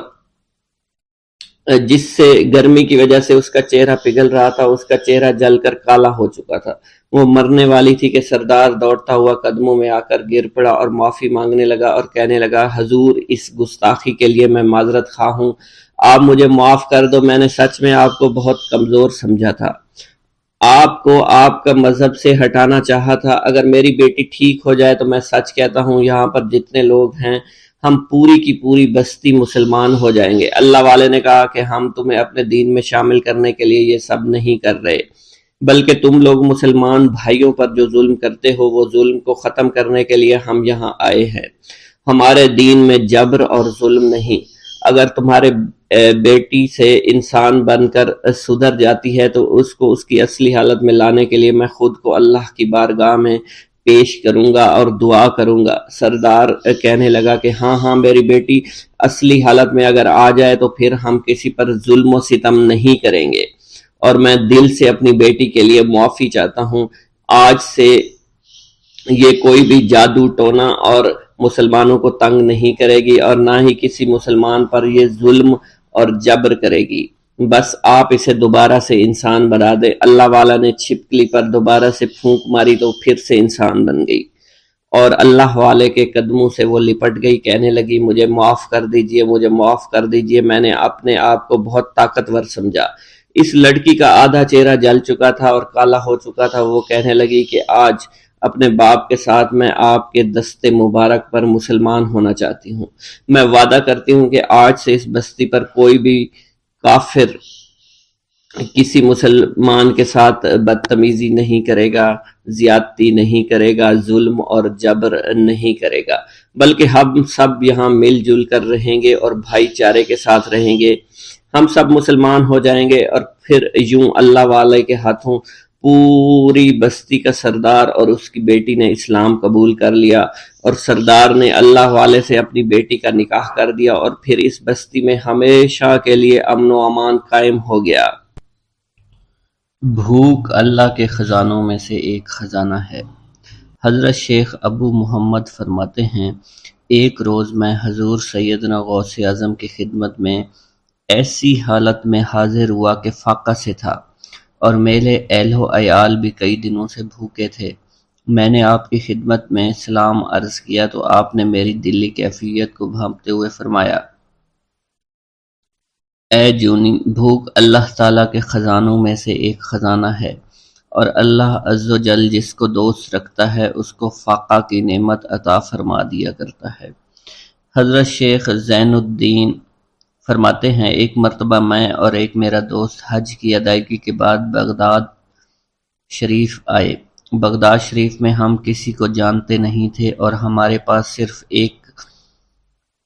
جس سے گرمی کی وجہ سے اس کا چہرہ پگھل رہا تھا، اس کا چہرہ جل کر کالا ہو چکا تھا، وہ مرنے والی تھی کہ سردار دوڑتا ہوا قدموں میں آ کر گر پڑا اور معافی مانگنے لگا اور کہنے لگا حضور اس گستاخی کے لیے میں معذرت خواہ ہوں، آپ مجھے معاف کر دو، میں نے سچ میں آپ کو بہت کمزور سمجھا تھا، آپ کو آپ کا مذہب سے ہٹانا چاہا تھا۔ اگر میری بیٹی ٹھیک ہو جائے تو میں سچ کہتا ہوں یہاں پر جتنے لوگ ہیں ہم پوری کی پوری بستی مسلمان ہو جائیں گے۔ اللہ والے نے کہا کہ ہم تمہیں اپنے دین میں شامل کرنے کے لیے یہ سب نہیں کر رہے، بلکہ تم لوگ مسلمان بھائیوں پر جو ظلم کرتے ہو وہ ظلم کو ختم کرنے کے لیے ہم یہاں آئے ہیں۔ ہمارے دین میں جبر اور ظلم نہیں۔ اگر تمہارے بیٹی سے انسان بن کر سدھر جاتی ہے تو اس کو اس کی اصلی حالت میں لانے کے لیے میں خود کو اللہ کی بارگاہ میں پیش کروں گا اور دعا کروں گا۔ سردار کہنے لگا کہ ہاں میری بیٹی اصلی حالت میں اگر آ جائے تو پھر ہم کسی پر ظلم و ستم نہیں کریں گے، اور میں دل سے اپنی بیٹی کے لیے معافی چاہتا ہوں۔ آج سے یہ کوئی بھی جادو ٹونا اور مسلمانوں کو تنگ نہیں کرے گی اور نہ ہی کسی مسلمان پر یہ ظلم اور جبر کرے گی، بس آپ اسے دوبارہ سے انسان بنا دے۔ اللہ والا نے چھپکلی پر دوبارہ سے پھونک ماری تو پھر سے انسان بن گئی اور اللہ والے کے قدموں سے وہ لپٹ گئی، کہنے لگی مجھے معاف کر دیجئے، مجھے معاف کر دیجئے، میں نے اپنے آپ کو بہت طاقتور سمجھا۔ اس لڑکی کا آدھا چہرہ جل چکا تھا اور کالا ہو چکا تھا، وہ کہنے لگی کہ آج اپنے باپ کے ساتھ میں آپ کے دست مبارک پر مسلمان ہونا چاہتی ہوں۔ میں وعدہ کرتی ہوں کہ آج سے اس بستی پر کوئی بھی کافر کسی مسلمان کے ساتھ بدتمیزی نہیں کرے گا، زیادتی نہیں کرے گا، ظلم اور جبر نہیں کرے گا، بلکہ ہم سب یہاں مل جل کر رہیں گے اور بھائی چارے کے ساتھ رہیں گے۔ ہم سب مسلمان ہو جائیں گے اور پھر یوں اللہ والے کے ہاتھوں پوری بستی کا سردار اور اس کی بیٹی نے اسلام قبول کر لیا، اور سردار نے اللہ والے سے اپنی بیٹی کا نکاح کر دیا، اور پھر اس بستی میں ہمیشہ کے لیے امن و امان قائم ہو گیا۔ بھوک اللہ کے خزانوں میں سے ایک خزانہ ہے۔ حضرت شیخ ابو محمد فرماتے ہیں، ایک روز میں حضور سیدنا غوث اعظم کی خدمت میں ایسی حالت میں حاضر ہوا کہ فاقہ سے تھا، اور میرے اہل و عیال بھی کئی دنوں سے بھوکے تھے۔ میں نے آپ کی خدمت میں سلام عرض کیا تو آپ نے میری دلی کیفیت کو بھانپتے ہوئے فرمایا، اے جونی، بھوک اللہ تعالیٰ کے خزانوں میں سے ایک خزانہ ہے، اور اللہ عز و جل جس کو دوست رکھتا ہے اس کو فاقہ کی نعمت عطا فرما دیا کرتا ہے۔ حضرت شیخ زین الدین فرماتے ہیں، ایک مرتبہ میں اور ایک میرا دوست حج کی ادائیگی کے بعد بغداد شریف آئے۔ بغداد شریف میں ہم کسی کو جانتے نہیں تھے اور ہمارے پاس صرف ایک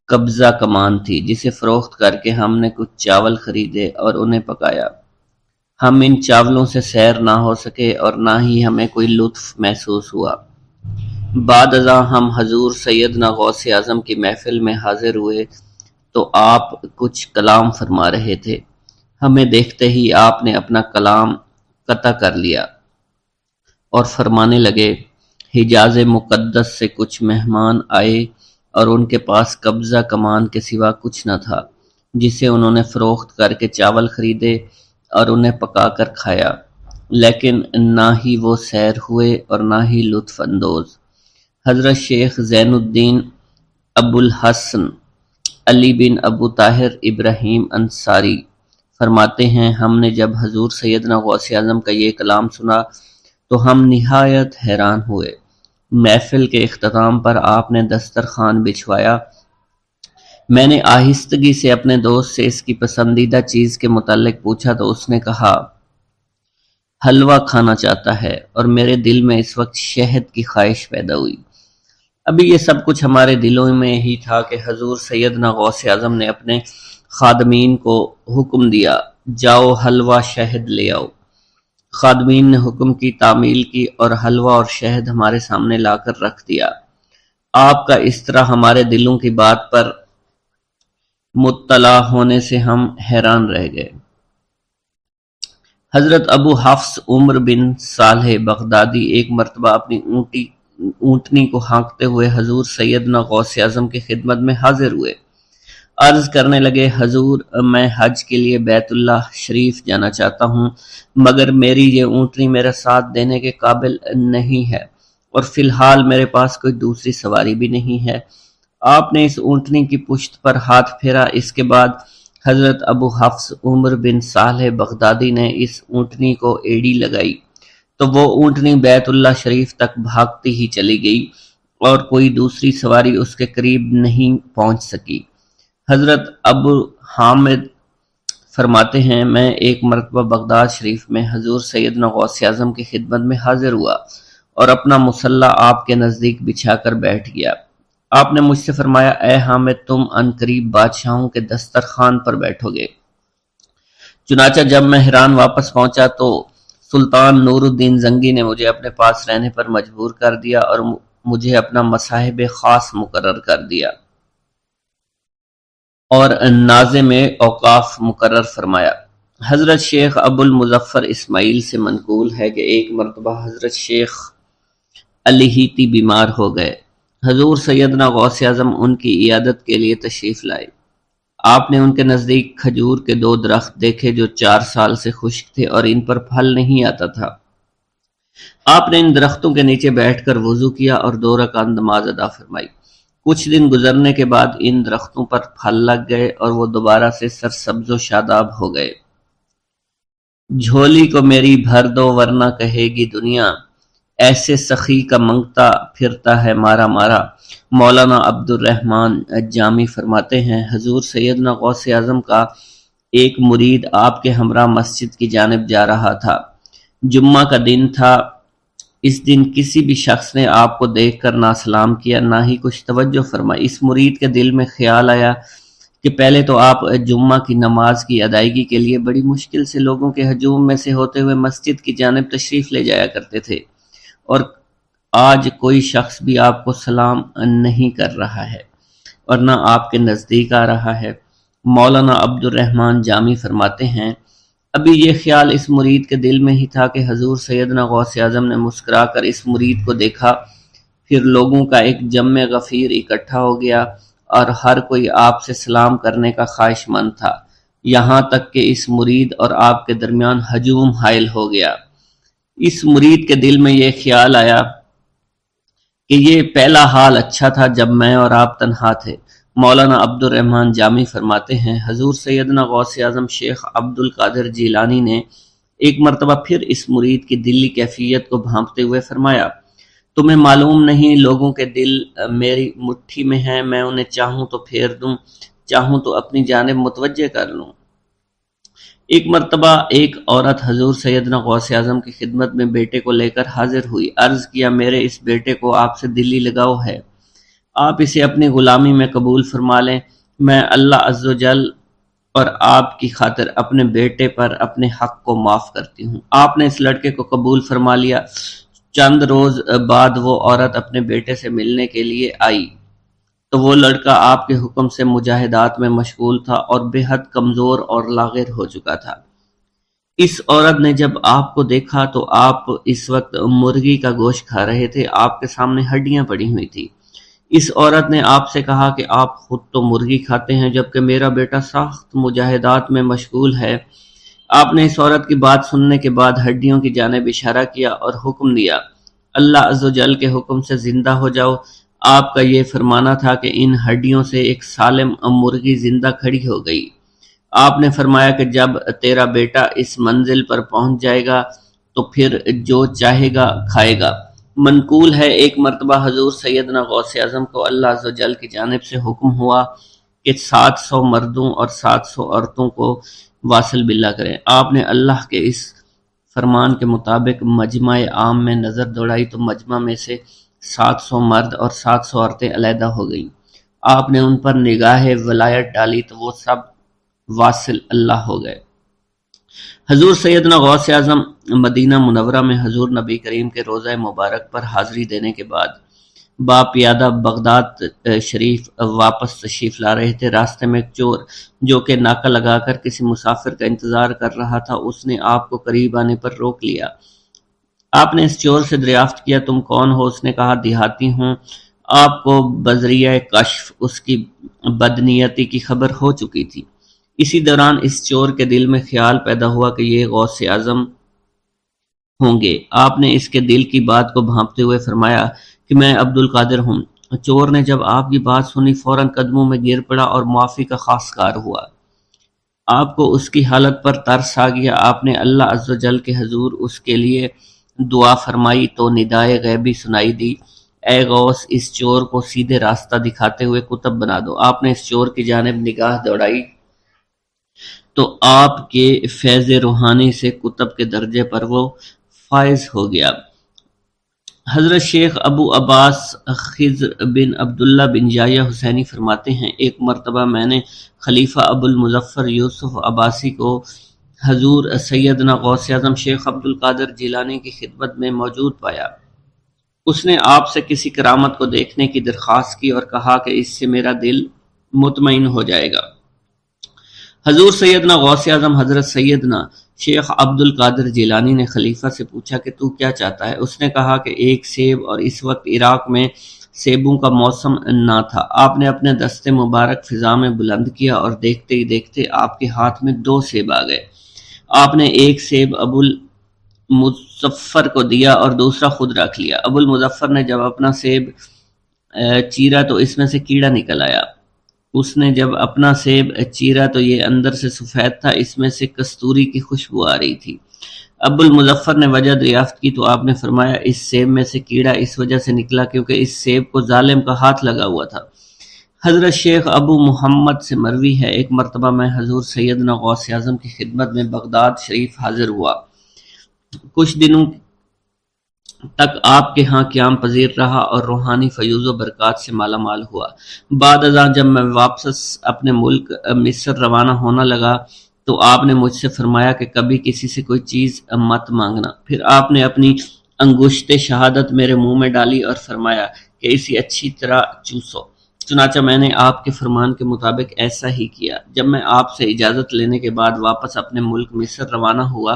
قبضہ کمان تھی، جسے فروخت کر کے ہم نے کچھ چاول خریدے اور انہیں پکایا۔ ہم ان چاولوں سے سیر نہ ہو سکے اور نہ ہی ہمیں کوئی لطف محسوس ہوا۔ بعد ازاں ہم حضور سیدنا غوث اعظم کی محفل میں حاضر ہوئے تو آپ کچھ کلام فرما رہے تھے۔ ہمیں دیکھتے ہی آپ نے اپنا کلام قطع کر لیا اور فرمانے لگے، حجاز مقدس سے کچھ مہمان آئے اور ان کے پاس قبضہ کمان کے سوا کچھ نہ تھا، جسے انہوں نے فروخت کر کے چاول خریدے اور انہیں پکا کر کھایا، لیکن نہ ہی وہ سیر ہوئے اور نہ ہی لطف اندوز۔ حضرت شیخ زین الدین ابو الحسن علی بن ابو طاہر ابراہیم انصاری فرماتے ہیں، ہم نے جب حضور سیدنا غوث اعظم کا یہ کلام سنا تو ہم نہایت حیران ہوئے۔ محفل کے اختتام پر آپ نے دسترخوان بچھوایا۔ میں نے آہستگی سے اپنے دوست سے اس کی پسندیدہ چیز کے متعلق پوچھا تو اس نے کہا، حلوہ کھانا چاہتا ہے، اور میرے دل میں اس وقت شہد کی خواہش پیدا ہوئی۔ ابھی یہ سب کچھ ہمارے دلوں میں ہی تھا کہ حضور سیدنا غوث اعظم نے اپنے خادمین کو حکم دیا، جاؤ حلوہ شہد لے آؤ۔ خادمین نے حکم کی، تعمیل کی اور حلوہ اور شہد ہمارے سامنے لا کر رکھ دیا۔ آپ کا اس طرح ہمارے دلوں کی بات پر مطلع ہونے سے ہم حیران رہ گئے۔ حضرت ابو حفص عمر بن صالح بغدادی ایک مرتبہ اپنی اونٹنی کو ہانکتے ہوئے حضور سیدنا غوث اعظم کی خدمت میں حاضر ہوئے۔ عرض کرنے لگے، حضور، میں حج کے لیے بیت اللہ شریف جانا چاہتا ہوں، مگر میری یہ اونٹنی میرا ساتھ دینے کے قابل نہیں ہے، اور فی الحال میرے پاس کوئی دوسری سواری بھی نہیں ہے۔ آپ نے اس اونٹنی کی پشت پر ہاتھ پھیرا۔ اس کے بعد حضرت ابو حفص عمر بن صالح بغدادی نے اس اونٹنی کو ایڑی لگائی تو وہ اونٹنی بیت اللہ شریف تک بھاگتی ہی چلی گئی اور کوئی دوسری سواری اس کے قریب نہیں پہنچ سکی۔ حضرت ابو حامد فرماتے ہیں، میں ایک مرتبہ بغداد شریف میں حضور سیدنا غوث اعظم کی خدمت میں حاضر ہوا اور اپنا مصلی آپ کے نزدیک بچھا کر بیٹھ گیا۔ آپ نے مجھ سے فرمایا، اے حامد، تم عنقریب بادشاہوں کے دسترخوان پر بیٹھو گے۔ چنانچہ جب میں حران واپس پہنچا تو سلطان نور الدین زنگی نے مجھے اپنے پاس رہنے پر مجبور کر دیا اور مجھے اپنا مصاحب خاص مقرر کر دیا اور ناظم اوقاف مقرر فرمایا۔ حضرت شیخ ابو المظفر اسماعیل سے منقول ہے کہ ایک مرتبہ حضرت شیخ الہیتی بیمار ہو گئے۔ حضور سیدنا غوث اعظم ان کی عیادت کے لیے تشریف لائے۔ آپ نے ان کے نزدیک کھجور کے 2 درخت دیکھے جو 4 سال سے خشک تھے اور ان پر پھل نہیں آتا تھا۔ آپ نے ان درختوں کے نیچے بیٹھ کر وضو کیا اور 2 رکعت نماز ادا فرمائی۔ کچھ دن گزرنے کے بعد ان درختوں پر پھل لگ گئے اور وہ دوبارہ سے سرسبز و شاداب ہو گئے۔ جھولی کو میری بھر دو ورنہ کہے گی دنیا، ایسے سخی کا منگتا پھرتا ہے مارا مارا۔ مولانا عبد الرحمن جامی فرماتے ہیں، حضور سیدنا غوث اعظم کا ایک مرید آپ کے ہمراہ مسجد کی جانب جا رہا تھا۔ جمعہ کا دن تھا۔ اس دن کسی بھی شخص نے آپ کو دیکھ کر نہ سلام کیا نہ ہی کچھ توجہ فرمائی۔ اس مرید کے دل میں خیال آیا کہ پہلے تو آپ جمعہ کی نماز کی ادائیگی کے لیے بڑی مشکل سے لوگوں کے ہجوم میں سے ہوتے ہوئے مسجد کی جانب تشریف لے جایا کرتے تھے، اور آج کوئی شخص بھی آپ کو سلام نہیں کر رہا ہے اور نہ آپ کے نزدیک آ رہا ہے۔ مولانا عبد الرحمن جامی فرماتے ہیں، ابھی یہ خیال اس مرید کے دل میں ہی تھا کہ حضور سیدنا غوث اعظم نے مسکرا کر اس مرید کو دیکھا، پھر لوگوں کا ایک جمع غفیر اکٹھا ہو گیا اور ہر کوئی آپ سے سلام کرنے کا خواہش مند تھا، یہاں تک کہ اس مرید اور آپ کے درمیان ہجوم حائل ہو گیا۔ اس مرید کے دل میں یہ خیال آیا کہ یہ پہلا حال اچھا تھا جب میں اور آپ تنہا تھے۔ مولانا عبد الرحمن جامی فرماتے ہیں، حضور سیدنا غوث اعظم شیخ عبد القادر جیلانی نے ایک مرتبہ پھر اس مرید کی دلی کیفیت کو بھانپتے ہوئے فرمایا، تمہیں معلوم نہیں لوگوں کے دل میری مٹھی میں ہیں، میں انہیں چاہوں تو پھیر دوں، چاہوں تو اپنی جانب متوجہ کر لوں۔ ایک مرتبہ ایک عورت حضور سیدنا غوث اعظم کی خدمت میں بیٹے کو لے کر حاضر ہوئی، عرض کیا، میرے اس بیٹے کو آپ سے دلی لگاؤ ہے، آپ اسے اپنی غلامی میں قبول فرما لیں، میں اللہ عز و جل اور آپ کی خاطر اپنے بیٹے پر اپنے حق کو معاف کرتی ہوں۔ آپ نے اس لڑکے کو قبول فرما لیا۔ چند روز بعد وہ عورت اپنے بیٹے سے ملنے کے لیے آئی تو وہ لڑکا آپ کے حکم سے مجاہدات میں مشغول تھا اور بے حد کمزور اور لاغر ہو چکا تھا۔ اس عورت نے جب آپ کو دیکھا تو آپ اس وقت مرغی کا گوشت کھا رہے تھے، آپ کے سامنے ہڈیاں پڑی ہوئی تھی۔ اس عورت نے آپ سے کہا کہ آپ خود تو مرغی کھاتے ہیں جبکہ میرا بیٹا سخت مجاہدات میں مشغول ہے۔ آپ نے اس عورت کی بات سننے کے بعد ہڈیوں کی جانب اشارہ کیا اور حکم دیا، اللہ عز و جل کے حکم سے زندہ ہو جاؤ۔ آپ کا یہ فرمانا تھا کہ ان ہڈیوں سے ایک سالم مرغی زندہ کھڑی ہو گئی۔ آپ نے فرمایا کہ جب تیرا بیٹا اس منزل پر پہنچ جائے گا تو پھر جو چاہے گا کھائے گا۔ منقول ہے ایک مرتبہ حضور سیدنا غوث اعظم کو اللہ عز و جل کی جانب سے حکم ہوا کہ 700 مردوں اور 700 عورتوں کو واصل باللہ کریں۔ آپ نے اللہ کے اس فرمان کے مطابق مجمع عام میں نظر دوڑائی تو مجمع میں سے 700 مرد اور 700 عورتیں علیحدہ ہو گئیں۔ آپ نے ان پر نگاہ ولایت ڈالی تو وہ سب واصل اللہ ہو گئے۔ حضور سیدنا غوث اعظم مدینہ منورہ میں حضور نبی کریم کے روضہ مبارک پر حاضری دینے کے بعد باپیادہ بغداد شریف واپس تشریف لا رہے تھے۔ راستے میں ایک چور جو کہ ناکہ لگا کر کسی مسافر کا انتظار کر رہا تھا، اس نے آپ کو قریب آنے پر روک لیا۔ آپ نے اس چور سے دریافت کیا، تم کون ہو؟ اس نے کہا، دیہاتی ہوں۔ آپ کو بذریعہ کشف اس کی بدنیتی کی خبر ہو چکی تھی۔ اسی دوران اس چور کے دل میں خیال پیدا ہوا کہ یہ غوث اعظم ہوں گے۔ آپ نے اس کے دل کی بات کو بھانپتے ہوئے فرمایا کہ میں عبد القادر ہوں۔ چور نے جب آپ کی بات سنی فوراً قدموں میں گر پڑا اور معافی کا خواستگار ہوا۔ آپ کو اس کی حالت پر ترس آ گیا۔ آپ نے اللہ عز و جل کے حضور اس کے لیے دعا فرمائی تو ندائے غیبی سنائی دی، اے غوث اس چور کو سیدھے راستہ دکھاتے ہوئے کتب بنا دو۔ آپ نے اس چور کی جانب نگاہ دوڑائی تو آپ کے فیض روحانی سے کتب کے درجے پر وہ فائز ہو گیا۔ حضرت شیخ ابو عباس خضر بن عبداللہ بن جایہ حسینی فرماتے ہیں، ایک مرتبہ میں نے خلیفہ ابو المظفر یوسف عباسی کو حضور سیدنا غوث اعظم شیخ عبد القادر جیلانی کی خدمت میں موجود پایا۔ اس نے آپ سے کسی کرامت کو دیکھنے کی درخواست کی اور کہا کہ اس سے میرا دل مطمئن ہو جائے گا۔ حضور سیدنا غوث اعظم حضرت سیدنا شیخ عبد القادر جیلانی نے خلیفہ سے پوچھا کہ تو کیا چاہتا ہے؟ اس نے کہا کہ ایک سیب، اور اس وقت عراق میں سیبوں کا موسم نہ تھا۔ آپ نے اپنے دست مبارک فضا میں بلند کیا اور دیکھتے ہی دیکھتے آپ کے ہاتھ میں 2 سیب آ گئے۔ آپ نے ایک سیب ابو المظفر کو دیا اور دوسرا خود رکھ لیا۔ ابو المظفر نے جب اپنا سیب چیرا تو اس میں سے کیڑا نکل آیا۔ اس نے جب اپنا سیب چیرا تو یہ اندر سے سفید تھا، اس میں سے کستوری کی خوشبو آ رہی تھی۔ ابو المظفر نے وجہ دریافت کی تو آپ نے فرمایا، اس سیب میں سے کیڑا اس وجہ سے نکلا کیونکہ اس سیب کو ظالم کا ہاتھ لگا ہوا تھا۔ حضرت شیخ ابو محمد سے مروی ہے، ایک مرتبہ میں حضور سیدنا غوث اعظم کی خدمت میں بغداد شریف حاضر ہوا۔ کچھ دنوں تک آپ کے ہاں قیام پذیر رہا اور روحانی فیوز و برکات سے مالا مال ہوا۔ بعد ازاں جب میں واپس اپنے ملک مصر روانہ ہونا لگا تو آپ نے مجھ سے فرمایا کہ کبھی کسی سے کوئی چیز مت مانگنا۔ پھر آپ نے اپنی انگشت شہادت میرے منہ میں ڈالی اور فرمایا کہ اسے اچھی طرح چوسو۔ چنانچہ میں نے آپ کے فرمان کے مطابق ایسا ہی کیا۔ جب میں آپ سے اجازت لینے کے بعد واپس اپنے ملک مصر روانہ ہوا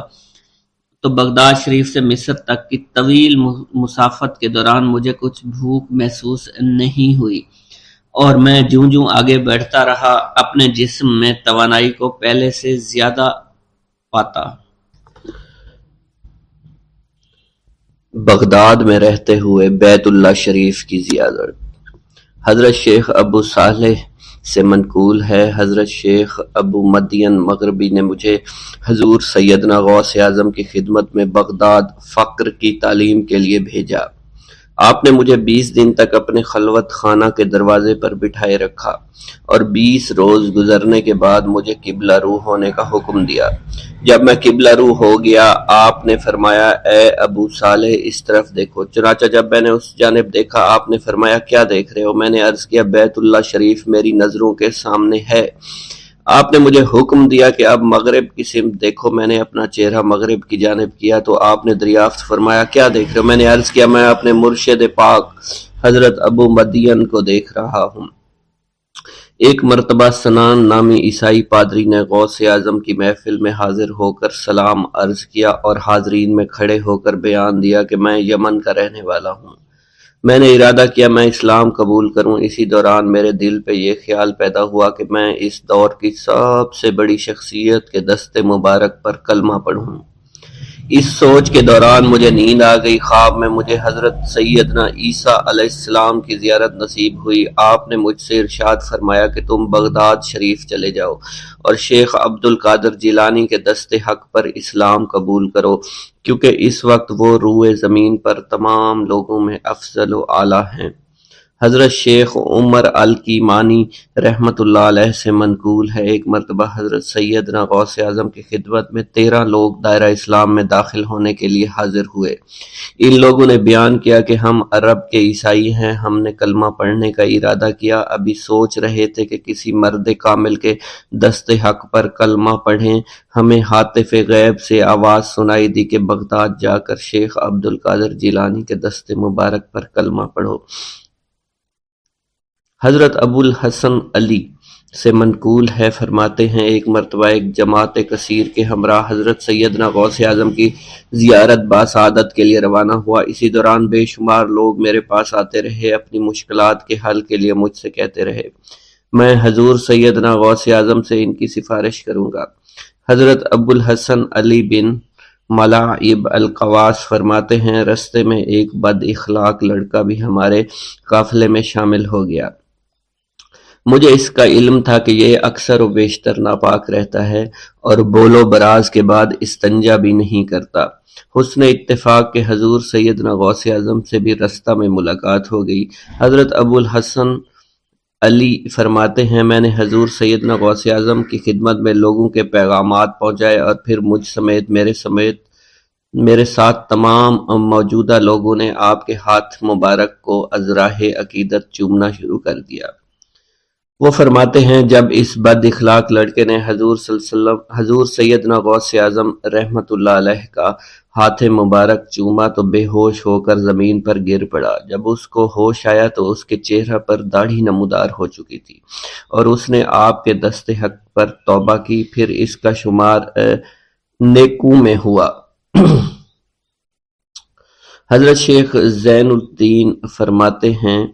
تو بغداد شریف سے مصر تک کی طویل مسافت کے دوران مجھے کچھ بھوک محسوس نہیں ہوئی، اور میں جوں جوں آگے بڑھتا رہا اپنے جسم میں توانائی کو پہلے سے زیادہ پاتا۔ بغداد میں رہتے ہوئے بیت اللہ شریف کی زیارت۔ حضرت شیخ ابو صالح سے منقول ہے، حضرت شیخ ابو مدین مغربی نے مجھے حضور سیدنا غوث اعظم کی خدمت میں بغداد فقر کی تعلیم کے لیے بھیجا۔ آپ نے مجھے 20 دن تک اپنے خلوت خانہ کے دروازے پر بٹھائے رکھا اور 20 روز گزرنے کے بعد مجھے قبلہ رو ہونے کا حکم دیا۔ جب میں قبلہ رو ہو گیا، آپ نے فرمایا اے ابو صالح اس طرف دیکھو۔ چنانچہ جب میں نے اس جانب دیکھا، آپ نے فرمایا کیا دیکھ رہے ہو؟ میں نے عرض کیا بیت اللہ شریف میری نظروں کے سامنے ہے۔ آپ نے مجھے حکم دیا کہ اب مغرب کی سمت دیکھو۔ میں نے اپنا چہرہ مغرب کی جانب کیا تو آپ نے دریافت فرمایا کیا دیکھ رہے ہو؟ میں نے عرض کیا میں اپنے مرشد پاک حضرت ابو مدین کو دیکھ رہا ہوں۔ ایک مرتبہ سنان نامی عیسائی پادری نے غوث اعظم کی محفل میں حاضر ہو کر سلام عرض کیا اور حاضرین میں کھڑے ہو کر بیان دیا کہ میں یمن کا رہنے والا ہوں۔ میں نے ارادہ کیا میں اسلام قبول کروں۔ اسی دوران میرے دل پہ یہ خیال پیدا ہوا کہ میں اس دور کی سب سے بڑی شخصیت کے دست مبارک پر کلمہ پڑھوں۔ اس سوچ کے دوران مجھے نیند آ گئی۔ خواب میں مجھے حضرت سیدنا عیسیٰ علیہ السلام کی زیارت نصیب ہوئی۔ آپ نے مجھ سے ارشاد فرمایا کہ تم بغداد شریف چلے جاؤ اور شیخ عبد القادر جیلانی کے دست حق پر اسلام قبول کرو، کیونکہ اس وقت وہ روئے زمین پر تمام لوگوں میں افضل و اعلیٰ ہیں۔ حضرت شیخ عمر الکیمانی رحمۃ اللہ علیہ سے منقول ہے، ایک مرتبہ حضرت سیدنا غوث اعظم کی خدمت میں 13 لوگ دائرہ اسلام میں داخل ہونے کے لیے حاضر ہوئے۔ ان لوگوں نے بیان کیا کہ ہم عرب کے عیسائی ہیں، ہم نے کلمہ پڑھنے کا ارادہ کیا، ابھی سوچ رہے تھے کہ کسی مرد کامل کے دست حق پر کلمہ پڑھیں۔ ہمیں ہاتف غیب سے آواز سنائی دی کہ بغداد جا کر شیخ عبد القادر جیلانی کے دست مبارک پر کلمہ پڑھو۔ حضرت ابو الحسن علی سے منقول ہے، فرماتے ہیں ایک مرتبہ ایک جماعت کثیر کے ہمراہ حضرت سیدنا غوث اعظم کی زیارت باسعادت کے لیے روانہ ہوا۔ اسی دوران بے شمار لوگ میرے پاس آتے رہے، اپنی مشکلات کے حل کے لیے مجھ سے کہتے رہے میں حضور سیدنا غوث اعظم سے ان کی سفارش کروں گا۔ حضرت ابو الحسن علی بن ملاعب القواس فرماتے ہیں رستے میں ایک بد اخلاق لڑکا بھی ہمارے قافلے میں شامل ہو گیا۔ مجھے اس کا علم تھا کہ یہ اکثر و بیشتر ناپاک رہتا ہے اور بول و براز کے بعد استنجا بھی نہیں کرتا۔ حسن اتفاق کے حضور سیدنا غوث اعظم سے بھی رستہ میں ملاقات ہو گئی۔ حضرت ابو الحسن علی فرماتے ہیں میں نے حضور سیدنا غوث اعظم کی خدمت میں لوگوں کے پیغامات پہنچائے اور پھر مجھ سمیت میرے ساتھ تمام موجودہ لوگوں نے آپ کے ہاتھ مبارک کو ازراہ عقیدت چومنا شروع کر دیا۔ وہ فرماتے ہیں جب اس بد اخلاق لڑکے نے حضور سیدنا غوث اعظم رحمت اللہ علیہ کا ہاتھ مبارک چوما تو بے ہوش ہو کر زمین پر گر پڑا۔ جب اس کو ہوش آیا تو اس کے چہرہ پر داڑھی نمودار ہو چکی تھی اور اس نے آپ کے دست حق پر توبہ کی، پھر اس کا شمار نیکوں میں ہوا۔ حضرت شیخ زین الدین فرماتے ہیں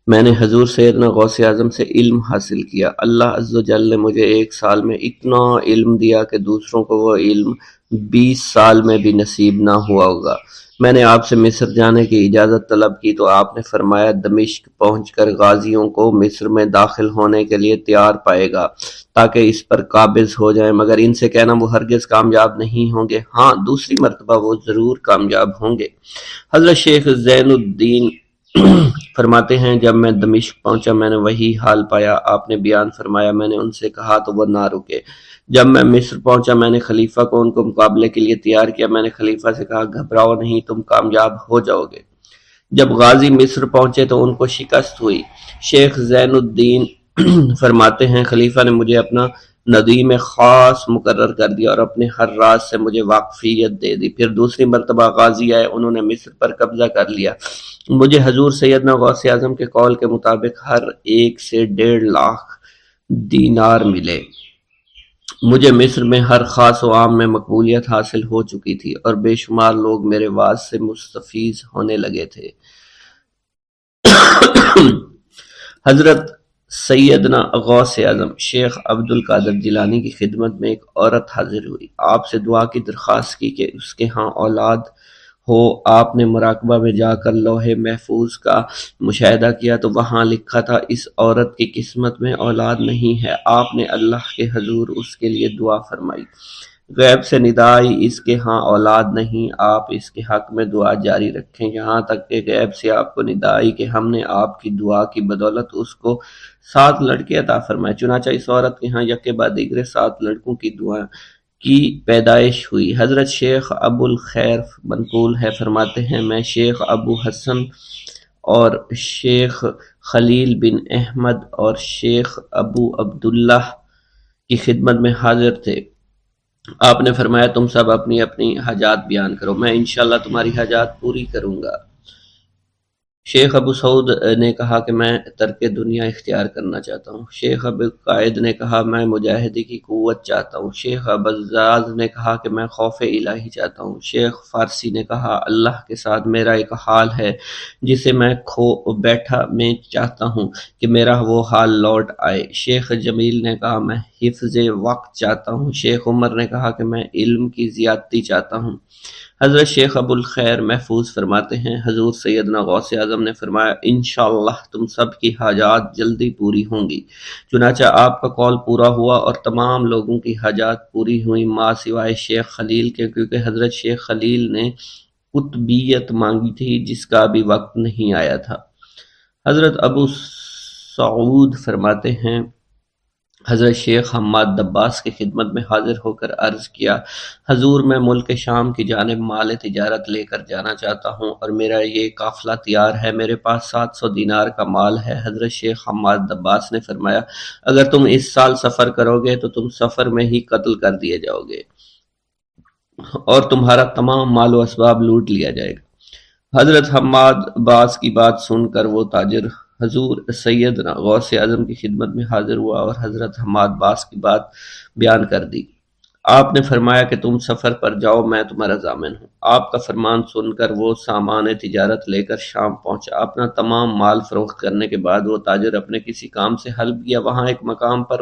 میں نے حضور سیدنا غوث اعظم سے علم حاصل کیا۔ اللہ عز و جل نے مجھے 1 سال میں اتنا علم دیا کہ دوسروں کو وہ علم 20 سال میں بھی نصیب نہ ہوا ہوگا۔ میں نے آپ سے مصر جانے کی اجازت طلب کی تو آپ نے فرمایا دمشق پہنچ کر غازیوں کو مصر میں داخل ہونے کے لیے تیار پائے گا تاکہ اس پر قابض ہو جائیں، مگر ان سے کہنا وہ ہرگز کامیاب نہیں ہوں گے، ہاں دوسری مرتبہ وہ ضرور کامیاب ہوں گے۔ حضرت شیخ زین الدین فرماتے ہیں جب میں دمشق پہنچا میں نے وہی حال پایا، آپ نے بیان فرمایا، میں نے ان سے کہا تو وہ نہ رکے۔ جب میں مصر پہنچا میں نے خلیفہ کو ان کو مقابلے کے لیے تیار کیا، میں نے خلیفہ سے کہا گھبراؤ نہیں، تم کامیاب ہو جاؤ گے۔ جب غازی مصر پہنچے تو ان کو شکست ہوئی۔ شیخ زین الدین فرماتے ہیں خلیفہ نے مجھے اپنا ندیم خاص مقرر کر دیا اور اپنے ہر راز سے مجھے واقفیت دے دی۔ پھر دوسری مرتبہ غازی آئے، انہوں نے مصر پر قبضہ کر لیا۔ مجھے حضور سیدنا غوث اعظم کے قول کے مطابق ہر ایک سے 1.5 لاکھ دینار ملے۔ مجھے مصر میں ہر خاص و عام میں مقبولیت حاصل ہو چکی تھی اور بے شمار لوگ میرے واعظ سے مستفیض ہونے لگے تھے۔ حضرت سیدنا غوث اعظم شیخ عبد القادر جیلانی کی خدمت میں ایک عورت حاضر ہوئی، آپ سے دعا کی درخواست کی کہ اس کے ہاں اولاد ہو۔ آپ نے مراقبہ میں جا کر لوح محفوظ کا مشاہدہ کیا تو وہاں لکھا تھا اس عورت کی قسمت میں اولاد نہیں ہے۔ آپ نے اللہ کے حضور اس کے لیے دعا فرمائی، غیب سے ندا آئی اس کے ہاں اولاد نہیں، آپ اس کے حق میں دعا جاری رکھیں، یہاں تک کہ غیب سے آپ کو ندا آئی کہ ہم نے آپ کی دعا کی بدولت اس کو 7 لڑکے عطا فرمائے۔ چنانچہ اس عورت کے ہاں یکے بعد دیگرے 7 لڑکوں کی دعا کی پیدائش ہوئی۔ حضرت شیخ ابو الخیر منقول ہے، فرماتے ہیں میں شیخ ابو حسن اور شیخ خلیل بن احمد اور شیخ ابو عبداللہ کی خدمت میں حاضر تھے۔ آپ نے فرمایا تم سب اپنی اپنی حاجات بیان کرو، میں انشاءاللہ تمہاری حاجات پوری کروں گا۔ شیخ ابو سعود نے کہا کہ میں ترک دنیا اختیار کرنا چاہتا ہوں۔ شیخ ابو قائد نے کہا میں مجاہدی کی قوت چاہتا ہوں۔ شیخ ابوالزاز نے کہا کہ میں خوف الہی چاہتا ہوں۔ شیخ فارسی نے کہا اللہ کے ساتھ میرا ایک حال ہے جسے میں کھو بیٹھا میں چاہتا ہوں کہ میرا وہ حال لوٹ آئے۔ شیخ جمیل نے کہا میں حفظ وقت چاہتا ہوں۔ شیخ عمر نے کہا کہ میں علم کی زیادتی چاہتا ہوں۔ حضرت شیخ ابو الخیر محفوظ فرماتے ہیں حضور سیدنا غوث اعظم نے فرمایا انشاءاللہ تم سب کی حاجات جلدی پوری ہوں گی۔ چنانچہ آپ کا قول پورا ہوا اور تمام لوگوں کی حاجات پوری ہوئی ماں سوائے شیخ خلیل کے، کیونکہ حضرت شیخ خلیل نے قطبیت مانگی تھی جس کا ابھی وقت نہیں آیا تھا۔ حضرت ابو سعود فرماتے ہیں حضرت شیخ حماد دباس کی خدمت میں حاضر ہو کر عرض کیا حضور میں ملک شام کی جانب مال تجارت لے کر جانا چاہتا ہوں اور میرا یہ قافلہ تیار ہے، میرے پاس 700 دینار کا مال ہے۔ حضرت شیخ حماد دباس نے فرمایا اگر تم اس سال سفر کرو گے تو تم سفر میں ہی قتل کر دیے جاؤ گے اور تمہارا تمام مال و اسباب لوٹ لیا جائے گا۔ حضرت حماد باس کی بات سن کر وہ تاجر حضور سیدنا غوث اعظم کی خدمت میں حاضر ہوا اور حضرت حماد باس کی بات بیان کر دی۔ آپ نے فرمایا کہ تم سفر پر جاؤ، میں تمہارا ضامن ہوں۔ آپ کا فرمان سن کر وہ سامان تجارت لے کر شام پہنچا۔ اپنا تمام مال فروخت کرنے کے بعد وہ تاجر اپنے کسی کام سے حلب گیا، وہاں ایک مقام پر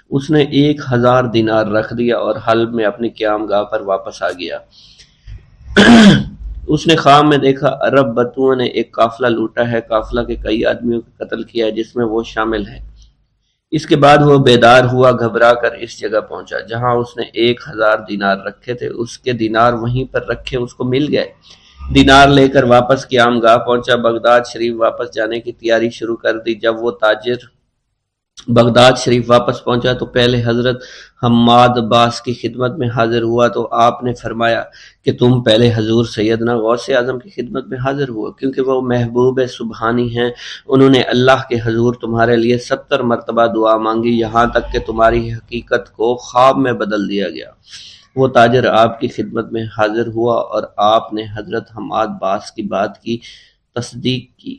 اس نے 1000 دینار رکھ دیا اور حلب میں اپنی قیام گاہ پر واپس آ گیا۔ اس نے خواب میں دیکھا عرب بتوؤں نے ایک قافلہ لوٹا ہے، قافلہ کے کئی آدمیوں کو قتل کیا ہے جس میں وہ شامل ہے۔ اس کے بعد وہ بیدار ہوا، گھبرا کر اس جگہ پہنچا جہاں اس نے 1000 دینار رکھے تھے، اس کے دینار وہیں پر رکھے اس کو مل گئے۔ دینار لے کر واپس قیام گاہ پہنچا، بغداد شریف واپس جانے کی تیاری شروع کر دی۔ جب وہ تاجر بغداد شریف واپس پہنچا تو پہلے حضرت حماد باس کی خدمت میں حاضر ہوا تو آپ نے فرمایا کہ تم پہلے حضور سیدنا غوث اعظم کی خدمت میں حاضر ہوا، کیونکہ وہ محبوب سبحانی ہیں، انہوں نے اللہ کے حضور تمہارے لیے 70 مرتبہ دعا مانگی یہاں تک کہ تمہاری حقیقت کو خواب میں بدل دیا گیا۔ وہ تاجر آپ کی خدمت میں حاضر ہوا اور آپ نے حضرت حماد باس کی بات کی تصدیق کی۔